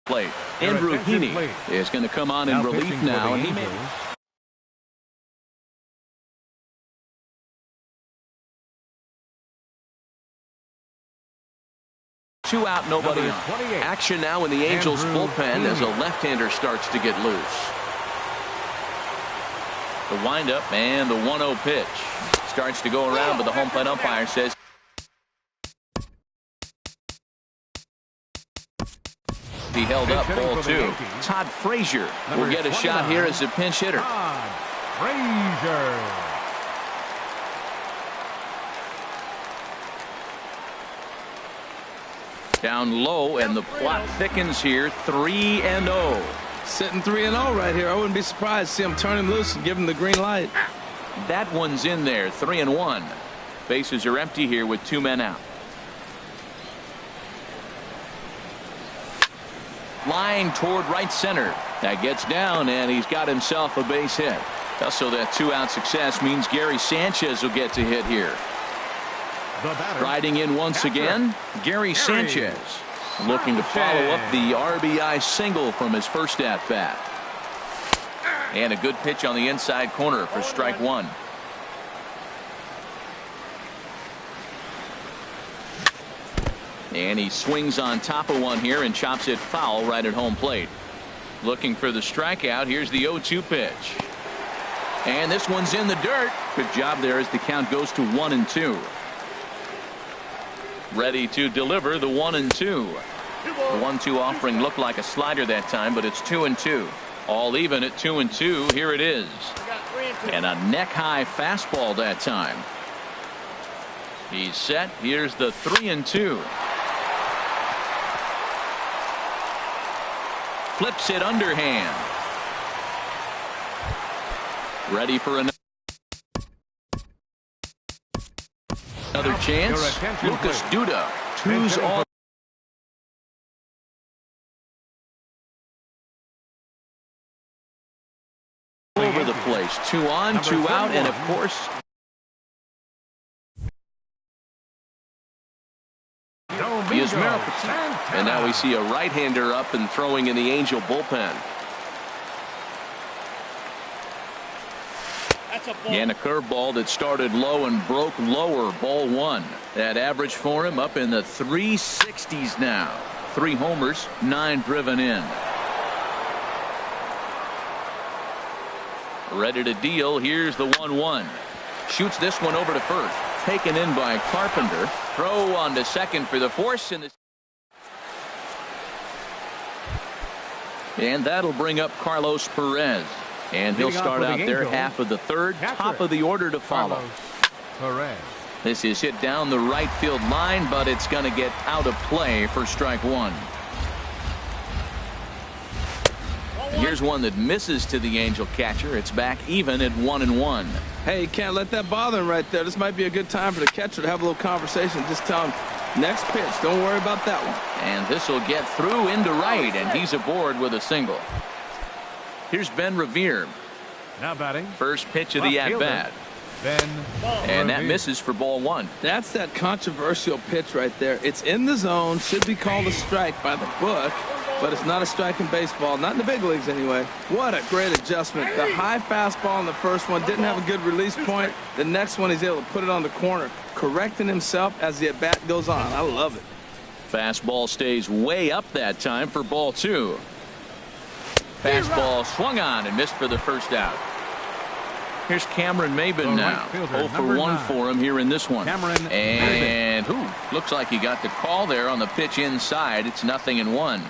plate. Andrew Heaney is going to come on in relief now, and he may... Two out, nobody on. Action now in the Angels bullpen as a left-hander starts to get loose. The windup and the 1-0 pitch starts to go around, but the home plate umpire says he held up, ball 2. Todd Frazier will get a shot here as a pinch hitter. Todd Frazier. Down low, and the plot thickens here. 3-0. Sitting 3-0 right here. I wouldn't be surprised to see him turn him loose and give him the green light. That one's in there. 3-1. Bases are empty here with 2 men out. Line toward right center. That gets down, and he's got himself a base hit. Also, that 2-out success means Gary Sanchez will get to hit here. Riding in once again, Gary Sanchez. Looking to follow up the RBI single from his first at bat. And a good pitch on the inside corner for strike one. And he swings on top of one here and chops it foul right at home plate. Looking for the strikeout. Here's the 0-2 pitch. And this one's in the dirt. Good job there as the count goes to 1-2. Ready to deliver the 1-2. The 1-2 offering looked like a slider that time, but it's 2-2. All even at 2-2. Here it is. And a neck high fastball that time. He's set. Here's the 3-2. Flips it underhand. Ready for another chance. Lucas Duda. Two's all over the place. 2 on, 2 out, and of course Yusmerov. And now we see a right-hander up and throwing in the Angel bullpen. And a curveball that started low and broke lower. Ball 1. That average for him up in the 360s now. 3 homers, 9 driven in. Ready to deal. Here's the 1-1. Shoots this one over to first. Taken in by Carpenter. Throw on to second for the force. And that'll bring up Carlos Perez. And he'll start out there half of the third. Top of the order to follow. This is hit down the right field line, but it's going to get out of play for strike one. And here's one that misses to the Angel catcher. It's back even at 1-1. Hey, you can't let that bother him right there. This might be a good time for the catcher to have a little conversation. Just tell him, next pitch, don't worry about that one. And this will get through into right, and he's aboard with a single. Here's Ben Revere. Now batting. First pitch of the at-bat. And that misses for ball 1. That's that controversial pitch right there. It's in the zone, should be called a strike by the book, but it's not a strike in baseball, not in the big leagues anyway. What a great adjustment. The high fastball in the first one didn't have a good release point. The next one he's able to put it on the corner, correcting himself as the at-bat goes on. I love it. Fastball stays way up that time for ball 2. Fastball swung on and missed for the first out. Here's Cameron Maybin now. 0 for 1 for him here in this one. And looks like he got the call there on the pitch inside. It's 0-1.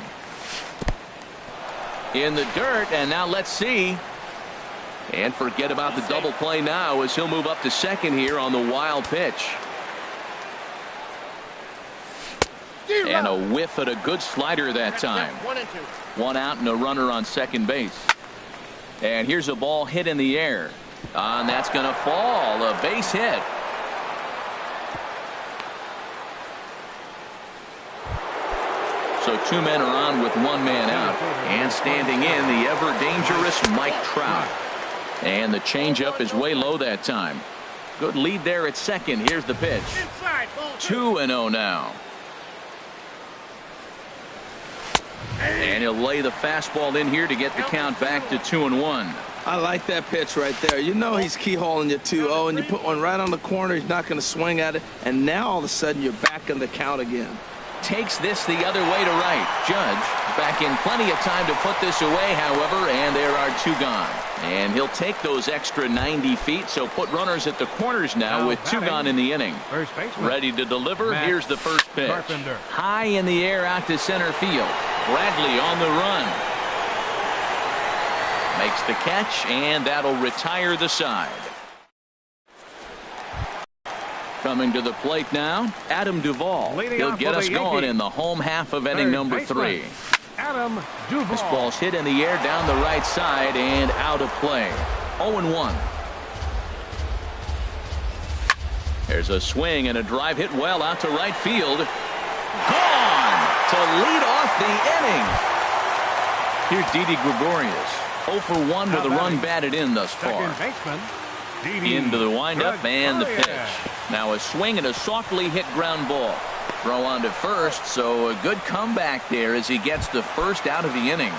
In the dirt, and now let's see. And forget about the double play now as he'll move up to second here on the wild pitch. And a whiff at a good slider that time. 1 out and a runner on second base. And here's a ball hit in the air. And that's going to fall. A base hit. So 2 men are on with 1 man out. And standing in, the ever dangerous Mike Trout. And the changeup is way low that time. Good lead there at second. Here's the pitch. 2-0 now. And he'll lay the fastball in here to get the count back to 2-1. I like that pitch right there. You know he's keyholing you 2-0, and you put one right on the corner. He's not going to swing at it. And now all of a sudden you're back in the count again. Takes this the other way to right. Judge back in plenty of time to put this away, however, and there are 2 gone. And he'll take those extra 90 feet, so put runners at the corners now with 2 gone in the inning. Ready to deliver. Here's the first pitch. High in the air out to center field. Bradley on the run. Makes the catch, and that'll retire the side. Coming to the plate now, Adam Duvall. He'll get us going in the home half of inning number 3. Adam Duvall. This ball's hit in the air down the right side and out of play. 0-1. There's a swing and a drive hit well out to right field. Gone to lead off the inning. Here's Didi Gregorius. 0 for 1 with a run batted in thus far. Into the windup and the pitch. Now a swing and a softly hit ground ball. Throw on to first, so a good comeback there as he gets the first out of the inning.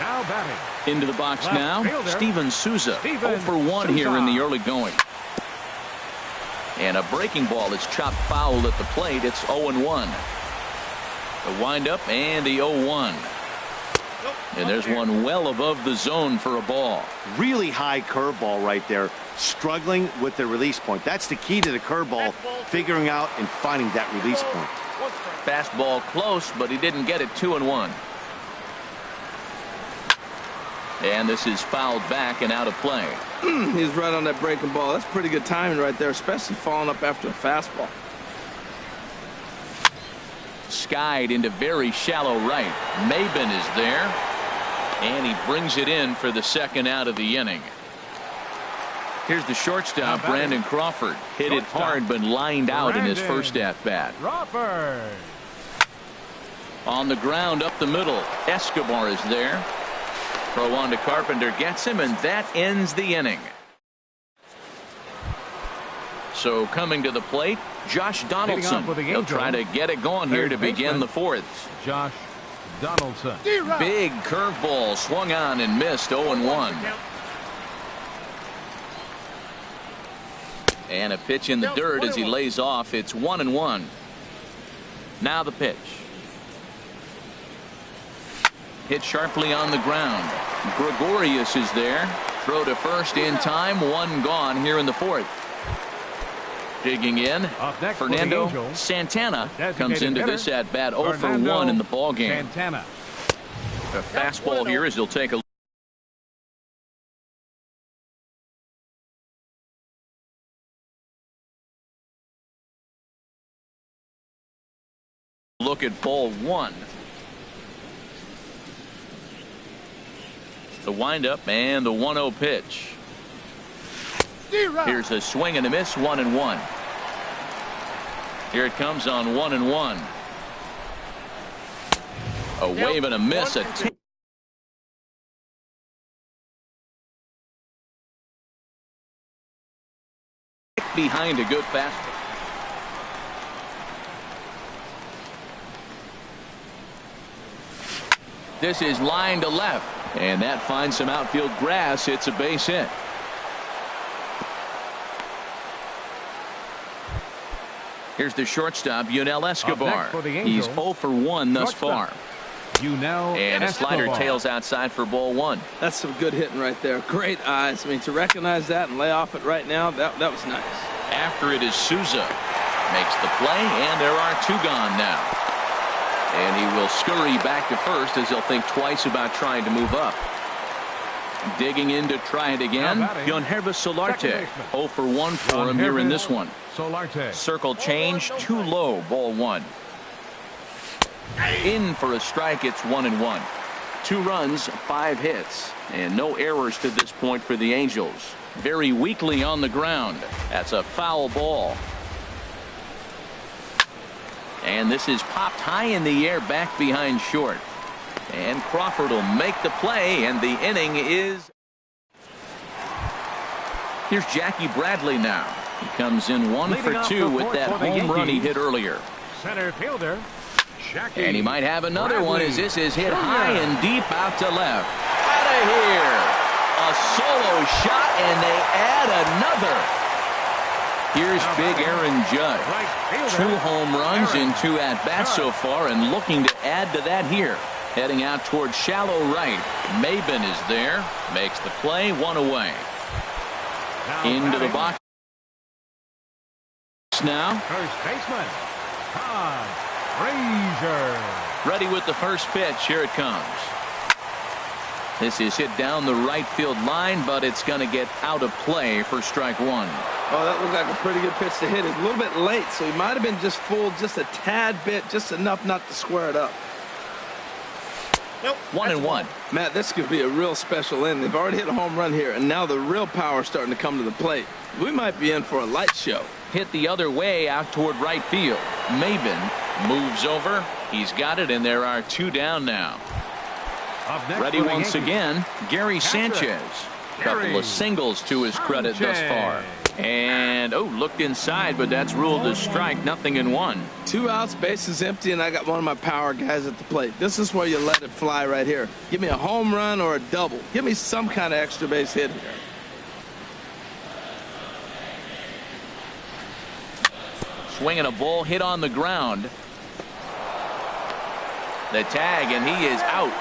Now batting. Into the box Left now, fielder, Steven Souza. 0 for 1 here in the early going. And a breaking ball is chopped foul at the plate. It's 0-1. The windup and the 0-1. And there's one well above the zone for a ball. Really high curveball right there. Struggling with the release point. That's the key to the curveball, figuring out and finding that release point. Fastball close, but he didn't get it. 2-1. And this is fouled back and out of play. He's right on that breaking ball. That's pretty good timing right there, especially following up after a fastball. Skied into very shallow right. Maben is there. And he brings it in for the second out of the inning. Here's the shortstop, Brandon Crawford. Hit it hard, but lined out in his first at-bat. Crawford. On the ground up the middle. Escobar is there. Throw on to Carpenter, gets him, and that ends the inning. So coming to the plate, Josh Donaldson. He'll try to get it going here to begin the fourth. Josh Donaldson. Big curveball swung on and missed. 0-1. And a pitch in the dirt as he lays off. It's 1-1. Now the pitch. Hit sharply on the ground. Gregorius is there. Throw to first in time. One gone here in the fourth. Digging in, Fernando Santana comes into this at bat 0 for 1 in the ball game. Santana. A fastball here as he'll take a look at ball 1. The windup and the 1-0 pitch. Here's a swing and a miss. 1-1. Here it comes on 1-1. A wave and a miss. A behind a good fastball. This is line to left, and that finds some outfield grass. It's a base hit. Here's the shortstop, Yunel Escobar. He's 0 for 1 thus far. And a slider tails outside for ball 1. That's some good hitting right there. Great eyes. I mean, to recognize that and lay off it right now, that was nice. After it is Souza. Makes the play, and there are 2 gone now. And he will scurry back to first as he'll think twice about trying to move up. Digging in to try it again, Yonhervis Solarte. 0 for 1 for him here in this one. Circle change, too low, ball 1. In for a strike, it's 1-1. 2 runs, 5 hits, and no errors to this point for the Angels. Very weakly on the ground. That's a foul ball. And this is popped high in the air back behind short. And Crawford will make the play, and the inning is. Here's Jackie Bradley now. He comes in 1 for 2 with that home run he hit earlier. Center fielder, Jackie. And he might have another one as this is hit high and deep out to left. Out of here. A solo shot, and they add another. Here's big Aaron Judge. 2 home runs in 2 at-bats so far, and looking to add to that here. Heading out towards shallow right. Maben is there. Makes the play. 1 away. Into the box now. First baseman, Todd Frazier. Ready with the first pitch. Here it comes. This is hit down the right field line, but it's going to get out of play for strike 1. Oh, that looked like a pretty good pitch to hit it. A little bit late, so he might have been just fooled just a tad bit, just enough not to square it up. 1-1. Matt, this could be a real special inning. They've already hit a home run here, and now the real power is starting to come to the plate. We might be in for a light show. Hit the other way out toward right field. Maben moves over. He's got it, and there are 2 down now. Ready once again, Gary Sanchez. Couple of singles to his credit thus far. And, oh, looked inside, but that's ruled a strike. Nothing in one. 2 outs, bases empty, and I got one of my power guys at the plate. This is where you let it fly right here. Give me a home run or a double. Give me some kind of extra base hit here. Swinging a ball hit on the ground. The tag, and he is out.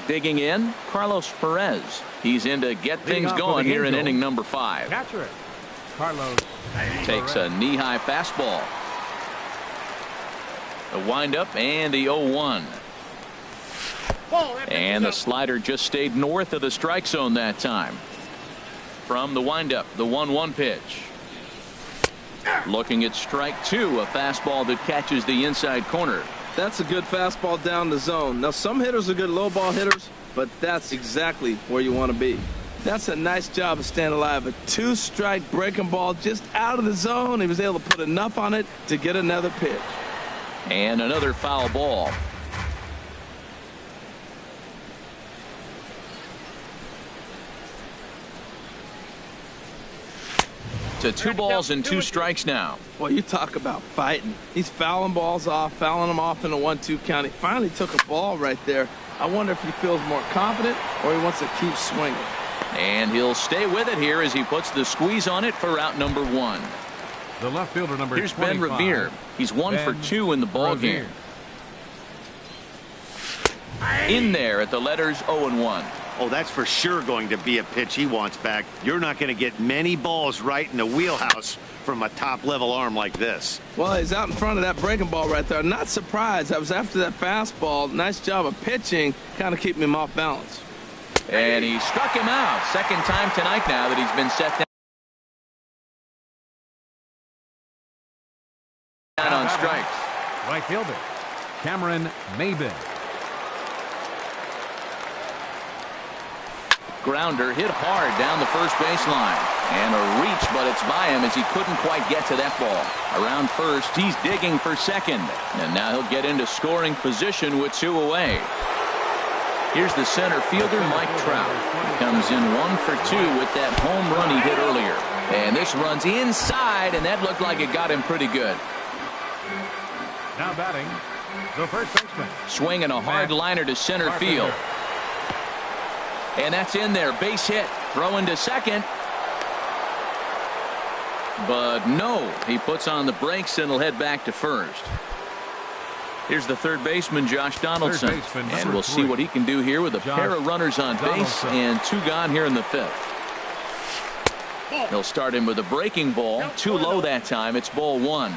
Digging in, Carlos Perez. He's in to get things going here in inning number 5. Catcher, Carlos takes a knee-high fastball. The windup and the 0-1. And the slider just stayed north of the strike zone that time. From the windup, the 1-1 pitch. Looking at strike 2, a fastball that catches the inside corner. That's a good fastball down the zone. Now, some hitters are good low ball hitters, but that's exactly where you want to be. That's a nice job of staying alive. A 2-strike breaking ball just out of the zone. He was able to put enough on it to get another pitch. And another foul ball. To 2 balls and 2 strikes now. Boy, you talk about fighting. He's fouling balls off, fouling them off in a 1-2 count. He finally took a ball right there. I wonder if he feels more confident or he wants to keep swinging. And he'll stay with it here as he puts the squeeze on it for out number 1. The left fielder, number 25. Here's Ben Revere. He's 1 for 2 in the ball game. In there at the letters 0-1. Oh, that's for sure going to be a pitch he wants back. You're not going to get many balls right in the wheelhouse from a top-level arm like this. Well, he's out in front of that breaking ball right there. Not surprised. I was after that fastball. Nice job of pitching, kind of keeping him off balance. And he struck him out. Second time tonight now that he's been set down on strikes. Right fielder, Cameron Maybin. Grounder hit hard down the first baseline. And a reach, but it's by him as he couldn't quite get to that ball. Around first, he's digging for second. And now he'll get into scoring position with 2 away. Here's the center fielder, Mike Trout. He comes in 1 for 2 with that home run he hit earlier. And this runs inside, and that looked like it got him pretty good. Now batting, the first baseman. Swinging a hard liner to center field. And that's in there. Base hit. Throwing to second. But no. He puts on the brakes and will head back to first. Here's the third baseman, Josh Donaldson. And we'll see what he can do here with a pair of runners on base and 2 gone here in the 5th. He'll start him with a breaking ball. Too low that time. It's ball 1.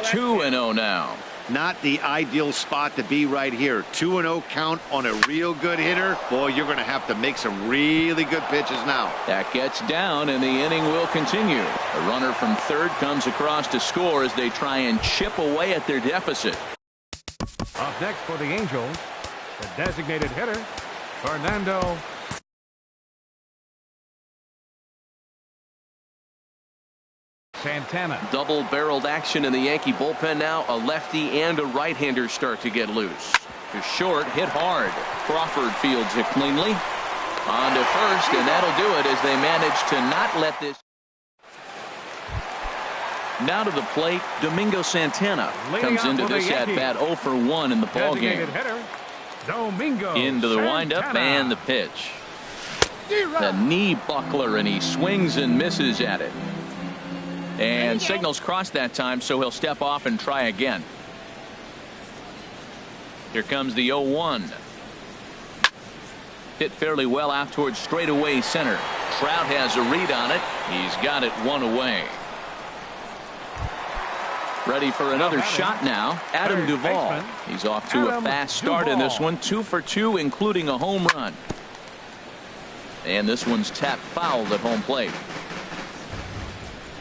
2-0 now. Not the ideal spot to be right here. 2-0 count on a real good hitter. Boy, you're going to have to make some really good pitches now. That gets down, and the inning will continue. A runner from third comes across to score as they try and chip away at their deficit. Up next for the Angels, the designated hitter, Fernando Santana. Double-barreled action in the Yankee bullpen now. A lefty and a right-hander start to get loose. To short, hit hard. Crawford fields it cleanly. On to first, and that'll do it as they manage to not let this. Now to the plate, Domingo Santana comes into this at-bat 0 for 1 in the ballgame. Into the windup and the pitch. The knee buckler, and he swings and misses at it. And signals crossed that time, so he'll step off and try again. Here comes the 0-1. Hit fairly well out towards straightaway center. Trout has a read on it. He's got it 1 away. Ready for another shot now. Adam Duvall. He's off to a fast start in this one. 2 for 2, including a home run. And this one's tapped foul at home plate.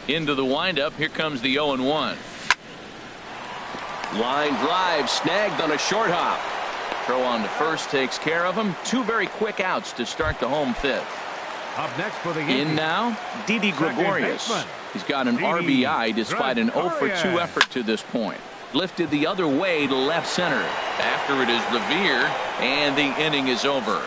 Into the windup. Here comes the 0-1. Line drive snagged on a short hop. Throw on to first takes care of him. 2 very quick outs to start the home 5th. Up next for the Yankees. In now, Didi Gregorius. He's got an RBI despite an 0 for 2 effort to this point. Lifted the other way to left center. After it is Revere, and the inning is over.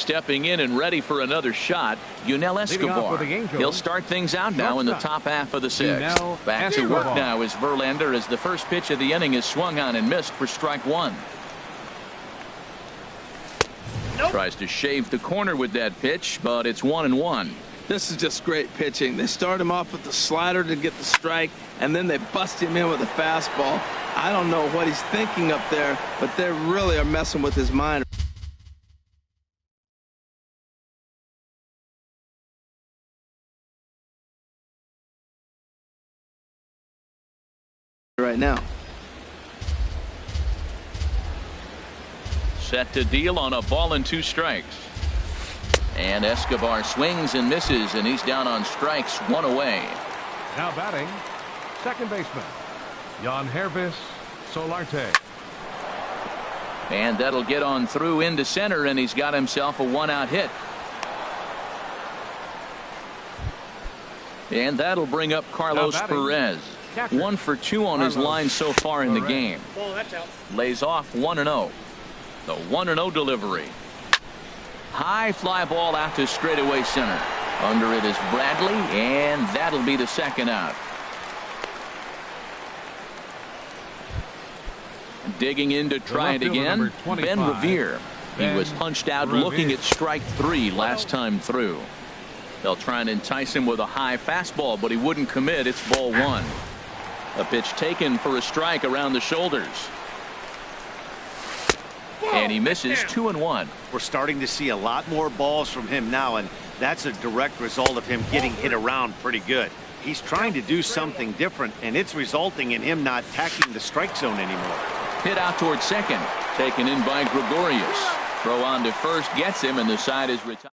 Stepping in and ready for another shot, Yunel Escobar. He'll start things out now in the top half of the sixth. Back to work now is Verlander as the first pitch of the inning is swung on and missed for strike one. Tries to shave the corner with that pitch, but it's 1-1. This is just great pitching. They start him off with the slider to get the strike, and then they bust him in with a fastball. I don't know what he's thinking up there, but they really are messing with his mind right now. Set to deal on a ball and 2 strikes. And Escobar swings and misses, and he's down on strikes, 1 away. Now batting, second baseman, Jan Hervis Solarte. And that'll get on through into center, and he's got himself a 1-out hit. And that'll bring up Carlos Perez. 1 for 2 on his line so far in the game. Lays off 1-0. The 1-0 delivery. High fly ball out to straightaway center. Under it is Bradley, and that'll be the second out. Digging in to try it again, Ben Revere. He was punched out looking at strike 3 last time through. They'll try and entice him with a high fastball, but he wouldn't commit. It's ball 1. A pitch taken for a strike around the shoulders. And he misses 2-1. We're starting to see a lot more balls from him now, and that's a direct result of him getting hit around pretty good. He's trying to do something different, and it's resulting in him not attacking the strike zone anymore. Hit out towards second. Taken in by Gregorius. Throw on to first gets him, and the side is retired.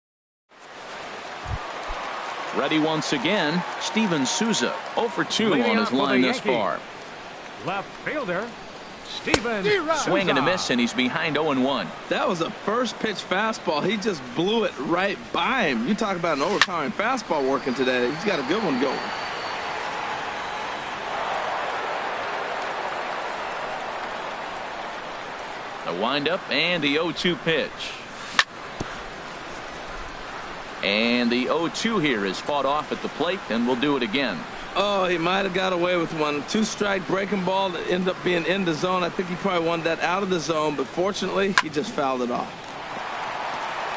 Ready once again, Steven Souza. 0 for 2 on his line thus far. Left fielder, Steven Swing and a miss, and he's behind 0-1. That was a first pitch fastball. He just blew it right by him. You talk about an overpowering fastball working today. He's got a good one going. The windup and the 0-2 pitch. And the 0-2 here is fought off at the plate, and we'll do it again. Oh, he might have got away with one. 2-strike breaking ball that ended up being in the zone. I think he probably wanted that out of the zone, but fortunately, he just fouled it off.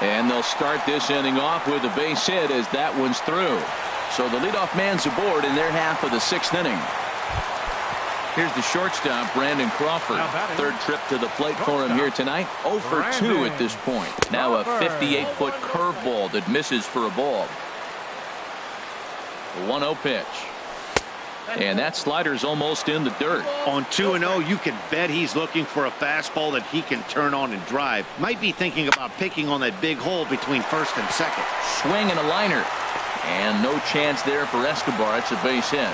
And they'll start this inning off with a base hit as that one's through. So the leadoff man's aboard in their half of the 6th inning. Here's the shortstop, Brandon Crawford. Third trip to the plate for him here tonight. 0 for 2 at this point. Now a 58-foot curveball that misses for a ball. The 1-0 pitch. And that slider's almost in the dirt. On 2-0, you can bet he's looking for a fastball that he can turn on and drive. Might be thinking about picking on that big hole between first and second. Swing and a liner. And no chance there for Escobar. It's a base hit.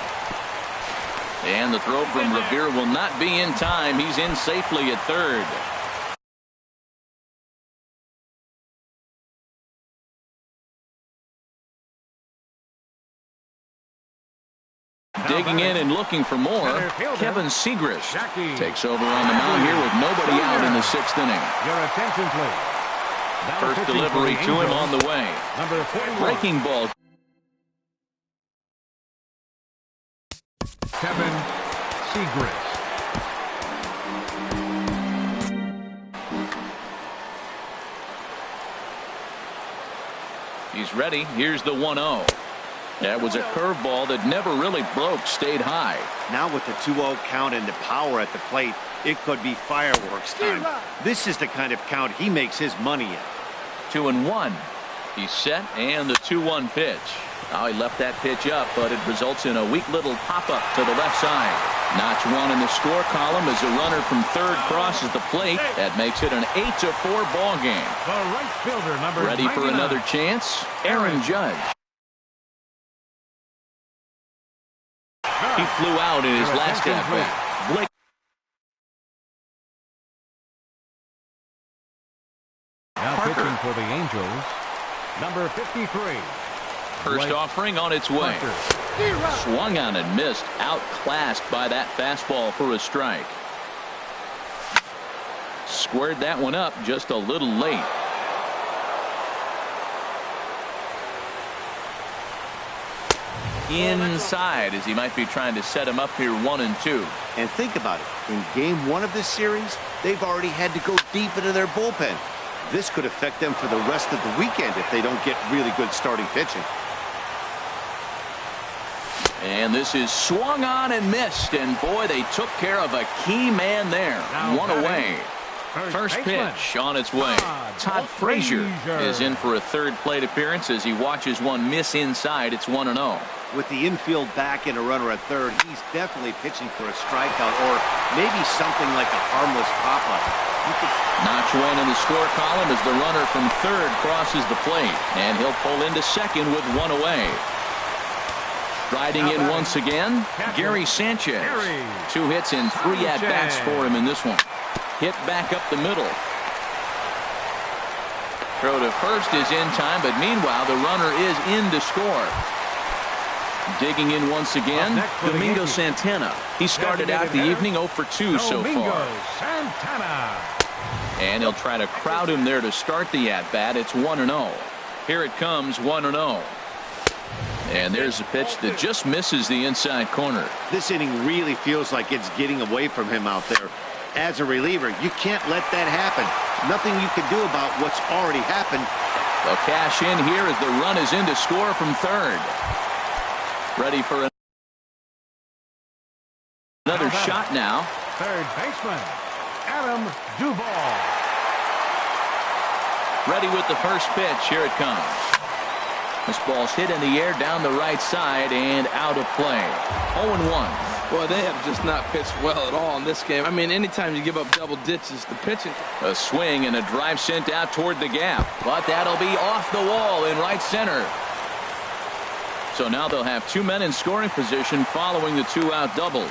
And the throw from Revere will not be in time. He's in safely at third. Digging in and looking for more, Kevin Segrist takes over on the mound here with nobody out in the 6th inning. Your attention, please. First delivery to him on the way. Breaking ball. Kevin Segrist. He's ready. Here's the 1-0. That was a curveball that never really broke, stayed high. Now with the 2-0 count and the power at the plate, it could be fireworks time. This is the kind of count he makes his money in. 2-1. He's set, and the 2-1 pitch. Now he left that pitch up, but it results in a weak little pop-up to the left side. Notch 1 in the score column as a runner from third crosses the plate. That makes it an 8-4 ball game. The right fielder, number Ready for 99. another chance? Aaron Judge. He flew out in his last at-bat. Blake. Now Parker. pitching for the Angels, number 53. First offering on its way. Swung on and missed. Outclassed by that fastball for a strike. Squared that one up just a little late. inside as he might be trying to set him up here 1-2. And think about it. In game 1 of this series, they've already had to go deep into their bullpen. This could affect them for the rest of the weekend if they don't get really good starting pitching. And this is swung on and missed. And boy, they took care of a key man there. One away. First pitch on its way. Todd Frazier is in for a third plate appearance as he watches one miss inside. It's 1-0. With the infield back and a runner at third, he's definitely pitching for a strikeout or maybe something like a harmless pop-up. Notch one in the score column as the runner from third crosses the plate. And he'll pull into second with one away. Riding in once again, Gary Sanchez. 2 hits and 3 at-bats for him in this one. Hit back up the middle. Throw to first is in time, but meanwhile the runner is in to score. Digging in once again, Domingo Santana. He started out the evening 0 for 2 so far. And he'll try to crowd him there to start the at-bat. It's 1-0. Here it comes, 1-0. And there's a pitch that just misses the inside corner. This inning really feels like it's getting away from him out there. As a reliever, you can't let that happen. Nothing you can do about what's already happened. They'll cash in here as the run is in to score from third. Ready for another shot now. Third baseman, Adam Duvall. Ready with the first pitch. Here it comes. This ball's hit in the air down the right side and out of play. 0-1. Well, they have just not pitched well at all in this game. I mean, anytime you give up double ditches, the pitching. A swing and a drive sent out toward the gap. But that'll be off the wall in right center. So now they'll have 2 men in scoring position following the 2-out double.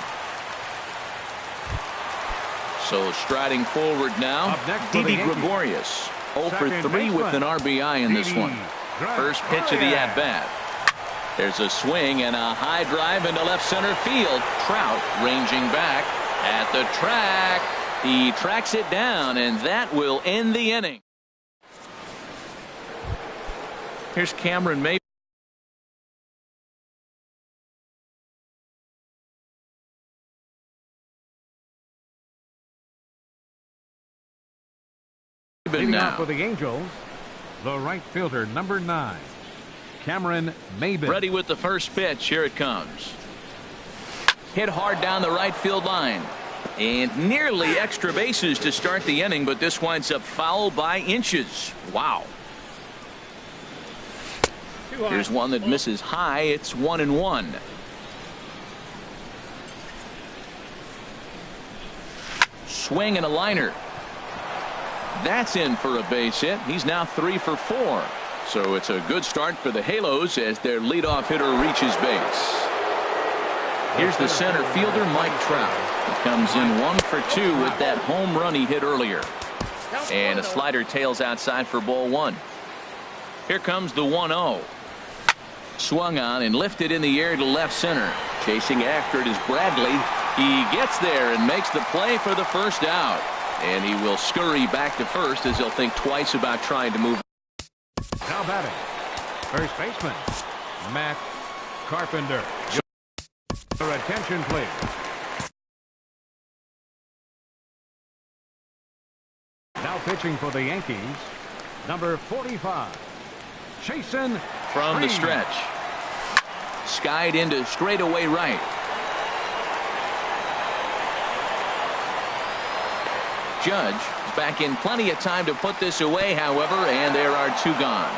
So striding forward now, Didi Gregorius. 0 for 3 with an RBI in this one. First pitch of the at-bat. There's a swing and a high drive into left center field. Trout ranging back at the track. He tracks it down, and that will end the inning. Here's Cameron Maybin. Leading off for the Angels, the right fielder, number 9, Cameron Maybin. Ready with the first pitch. Here it comes. Hit hard down the right field line. And nearly extra bases to start the inning, but this winds up foul by inches. Wow. Here's one that misses high. It's 1-1. Swing and a liner. That's in for a base hit. He's now 3 for 4. So it's a good start for the Halos as their leadoff hitter reaches base. Here's the center fielder, Mike Trout. He comes in 1 for 2 with that home run he hit earlier. And a slider tails outside for ball 1. Here comes the 1-0. Swung on and lifted in the air to left center. Chasing after it is Bradley. He gets there and makes the play for the first out. And he will scurry back to first as he'll think twice about trying to move. Now batting, first baseman, Matt Carpenter. Your attention, please. Now pitching for the Yankees, number 45, Jason From the stretch. Skied into straightaway right. Judge is back in plenty of time to put this away, however, and there are 2 gone.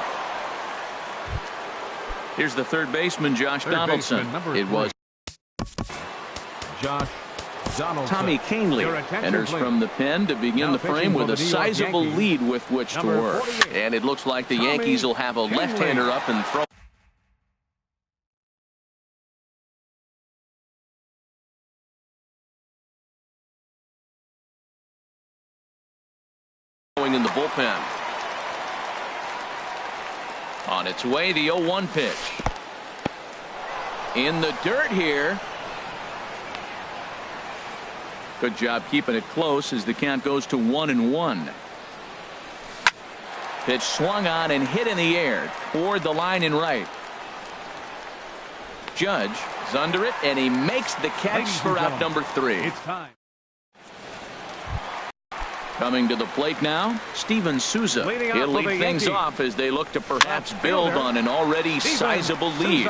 Here's the third baseman, Josh Donaldson. It was Josh Donaldson. Tommy Kahnle enters from the pen to begin the frame with a sizable lead with which to work. And it looks like the Yankees will have a left-hander up and throw. In the bullpen. On its way, the 0-1 pitch. In the dirt here. Good job keeping it close as the count goes to 1-1. Pitch swung on and hit in the air toward the line in right. Judge is under it, and he makes the catch for out number 3. It's time. Coming to the plate now, Steven Souza. He'll lead things off as they look to perhaps build on an already sizable lead.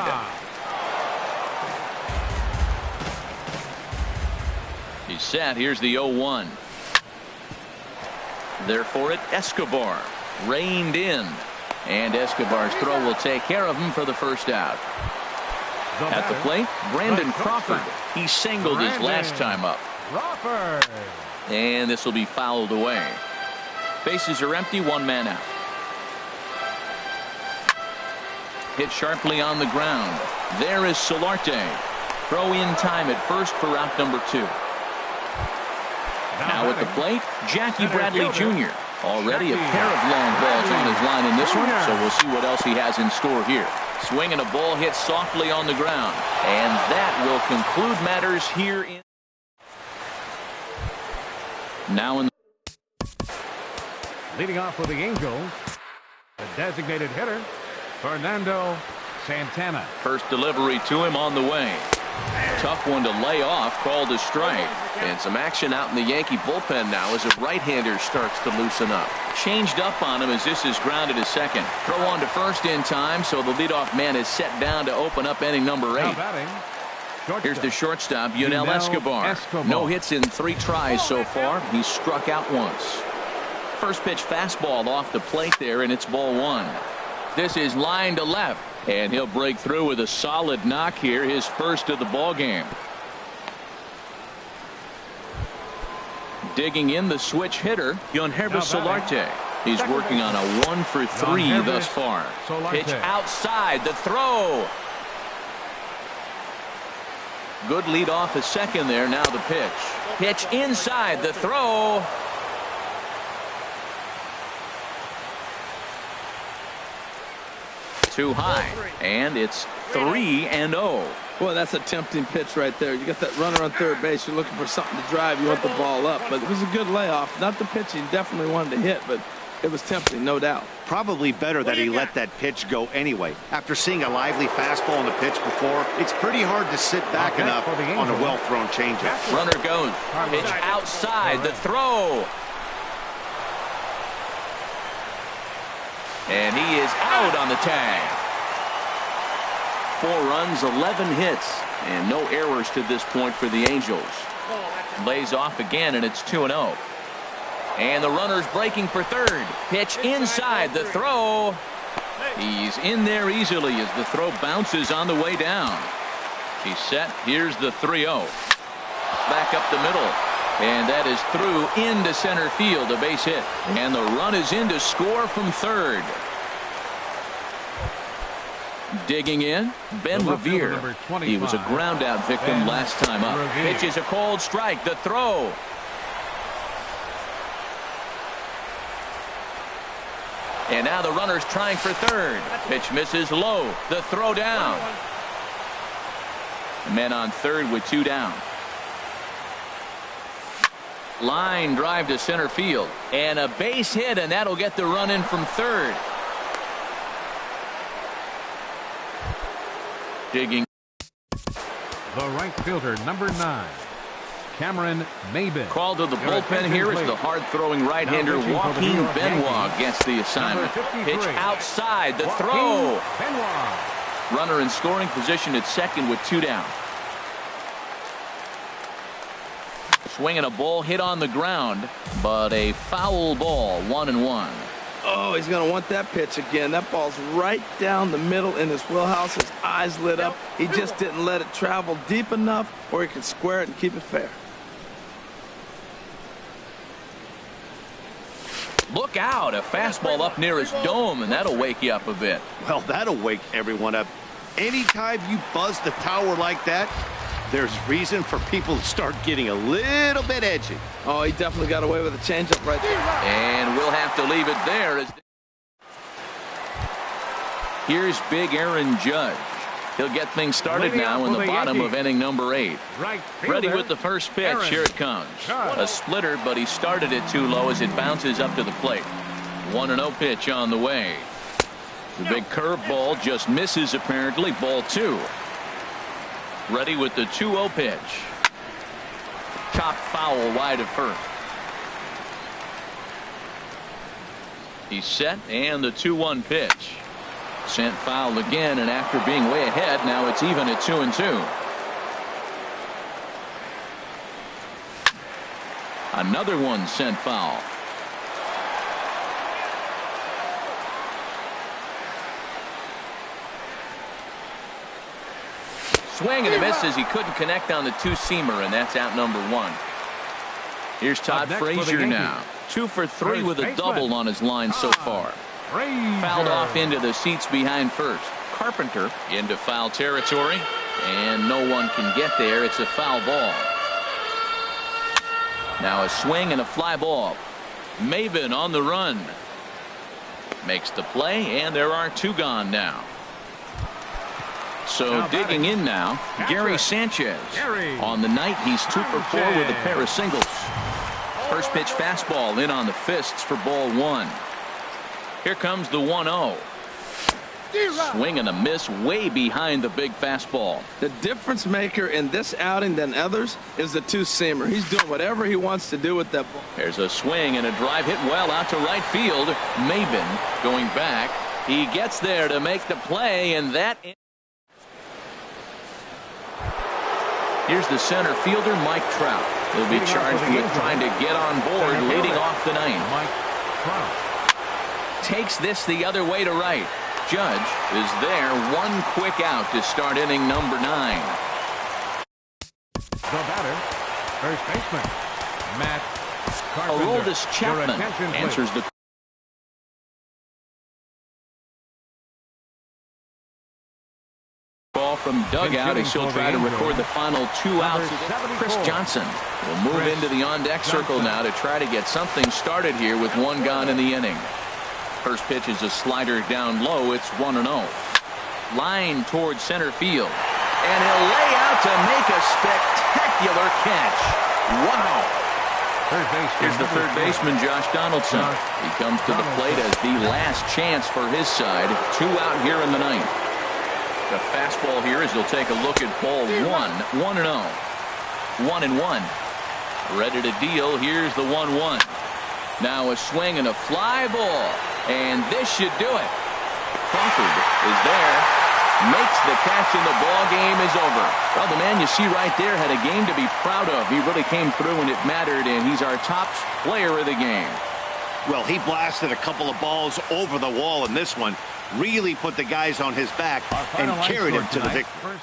He's set. Here's the 0-1. There for it, Escobar. Reined in. And Escobar's throw will take care of him for the first out. At the plate, Brandon Crawford. He singled his last time up. Crawford. And this will be fouled away. Bases are empty, 1 man out. Hit sharply on the ground. There is Solarte. Throw in time at first for out number 2. Now at the plate, Jackie Bradley Jr. Already a pair of long balls on his line in this one, so we'll see what else he has in store here. Swinging a ball hit softly on the ground. And that will conclude matters here in. Now in Leading off for the Angels, the designated hitter, Fernando Santana. First delivery to him on the way. Tough one to lay off, called a strike. And some action out in the Yankee bullpen now as a right-hander starts to loosen up. Changed up on him as this is grounded to second. Throw on to first in time, so the leadoff man is set down to open up inning number 8. Here's the shortstop, Yunel Escobar. No hits in 3 tries so far. He's struck out once. First pitch fastball off the plate there, and it's ball 1. This is line to left, and he'll break through with a solid knock here, his first of the ball game. Digging in the switch hitter, Yonhervis Solarte. He's working on a 1 for 3 thus far. Pitch outside, the throw. Good lead off at second there. Now the pitch. Pitch inside, the throw. Too high, and it's 3-0. Boy, that's a tempting pitch right there. You got that runner on third base. You're looking for something to drive. You want the ball up, but it was a good layoff. Not the pitch he definitely wanted to hit, but it was tempting, no doubt. Probably better that he let that pitch go anyway. After seeing a lively fastball on the pitch before, it's pretty hard to sit back enough on a well-thrown changeup. Runner goes. Pitch outside, the throw. And he is out on the tag. 4 runs, 11 hits, and no errors to this point for the Angels. Lays off again, and it's 2-0. And the runner's breaking for third. Pitch inside, the throw. He's in there easily as the throw bounces on the way down. He's set. Here's the 3-0. Back up the middle. And that is through into center field, a base hit. And the run is in to score from third. Digging in, Ben Revere. He was a ground out victim last time up. Pitch is a cold strike, the throw. And now the runner's trying for third. Pitch misses low, the throw down. Men on third with 2 down. Line drive to center field. And a base hit, and that'll get the run in from third. Digging. The right fielder, number 9, Cameron Maybin. Called to the bullpen here is the hard-throwing right-hander Joaquin Benoit gets the assignment. Pitch outside, the throw. Runner in scoring position at second with 2 down. Swinging a ball hit on the ground, but a foul ball, 1-1. Oh, he's going to want that pitch again. That ball's right down the middle in his wheelhouse. His eyes lit up. He just didn't let it travel deep enough where he could square it and keep it fair. Look out, a fastball up near his dome, and that'll wake you up a bit. Well, that'll wake everyone up. Anytime you buzz the tower like that, there's reason for people to start getting a little bit edgy. Oh, he definitely got away with a changeup right there. And we'll have to leave it there. Here's big Aaron Judge. He'll get things started now in the bottom of inning number 8. Ready with the first pitch. Here it comes. A splitter, but he started it too low as it bounces up to the plate. 1-0 pitch on the way. The big curveball just misses apparently. Ball 2. Ready with the 2-0 pitch. Chopped foul wide of first. He's set, and the 2-1 pitch. Sent foul again, and after being way ahead, now it's even at 2-2. Another one sent foul. Swing and a miss as he couldn't connect on the two-seamer, and that's out number 1. Here's Todd Frazier now. 2 for 3 with a double on his line so far. Fouled off into the seats behind first. Carpenter into foul territory, and no one can get there. It's a foul ball. Now a swing and a fly ball. Maben on the run. Makes the play, and there are 2 gone now. So digging in now, Gary Sanchez. On the night, he's 2 for 4 with a pair of singles. First pitch fastball in on the fists for ball 1. Here comes the 1-0. Swing and a miss way behind the big fastball. The difference maker in this outing than others is the two-seamer. He's doing whatever he wants to do with that ball. There's a swing and a drive hit well out to right field. Maben going back. He gets there to make the play, and that... Here's the center fielder, Mike Trout. He'll be charged with trying to get on board leading off the ninth. Takes this the other way to right. Judge is there, 1 quick out to start inning number 9. The batter, first baseman, Matt Carpenter. Aroldis Chapman answers the ball from dugout as he'll try to record the final 2 outs. Chris Johnson will move into the on-deck circle now to try to get something started here with 1 gone in the inning. First pitch is a slider down low. It's 1-0. Line towards center field. And he'll lay out to make a spectacular catch. Wow. Here's the third baseman, Josh Donaldson. He comes to the plate as the last chance for his side. 2 out here in the ninth. The fastball here as he'll take a look at ball 1. 1-0. 1-1. Ready to deal. Here's the 1-1. Now a swing and a fly ball. And this should do it. Crawford is there. Makes the catch, and the ball game is over. Well, the man you see right there had a game to be proud of. He really came through when it mattered, and he's our top player of the game. Well, he blasted a couple of balls over the wall in this one. Really put the guys on his back and carried him to the victory.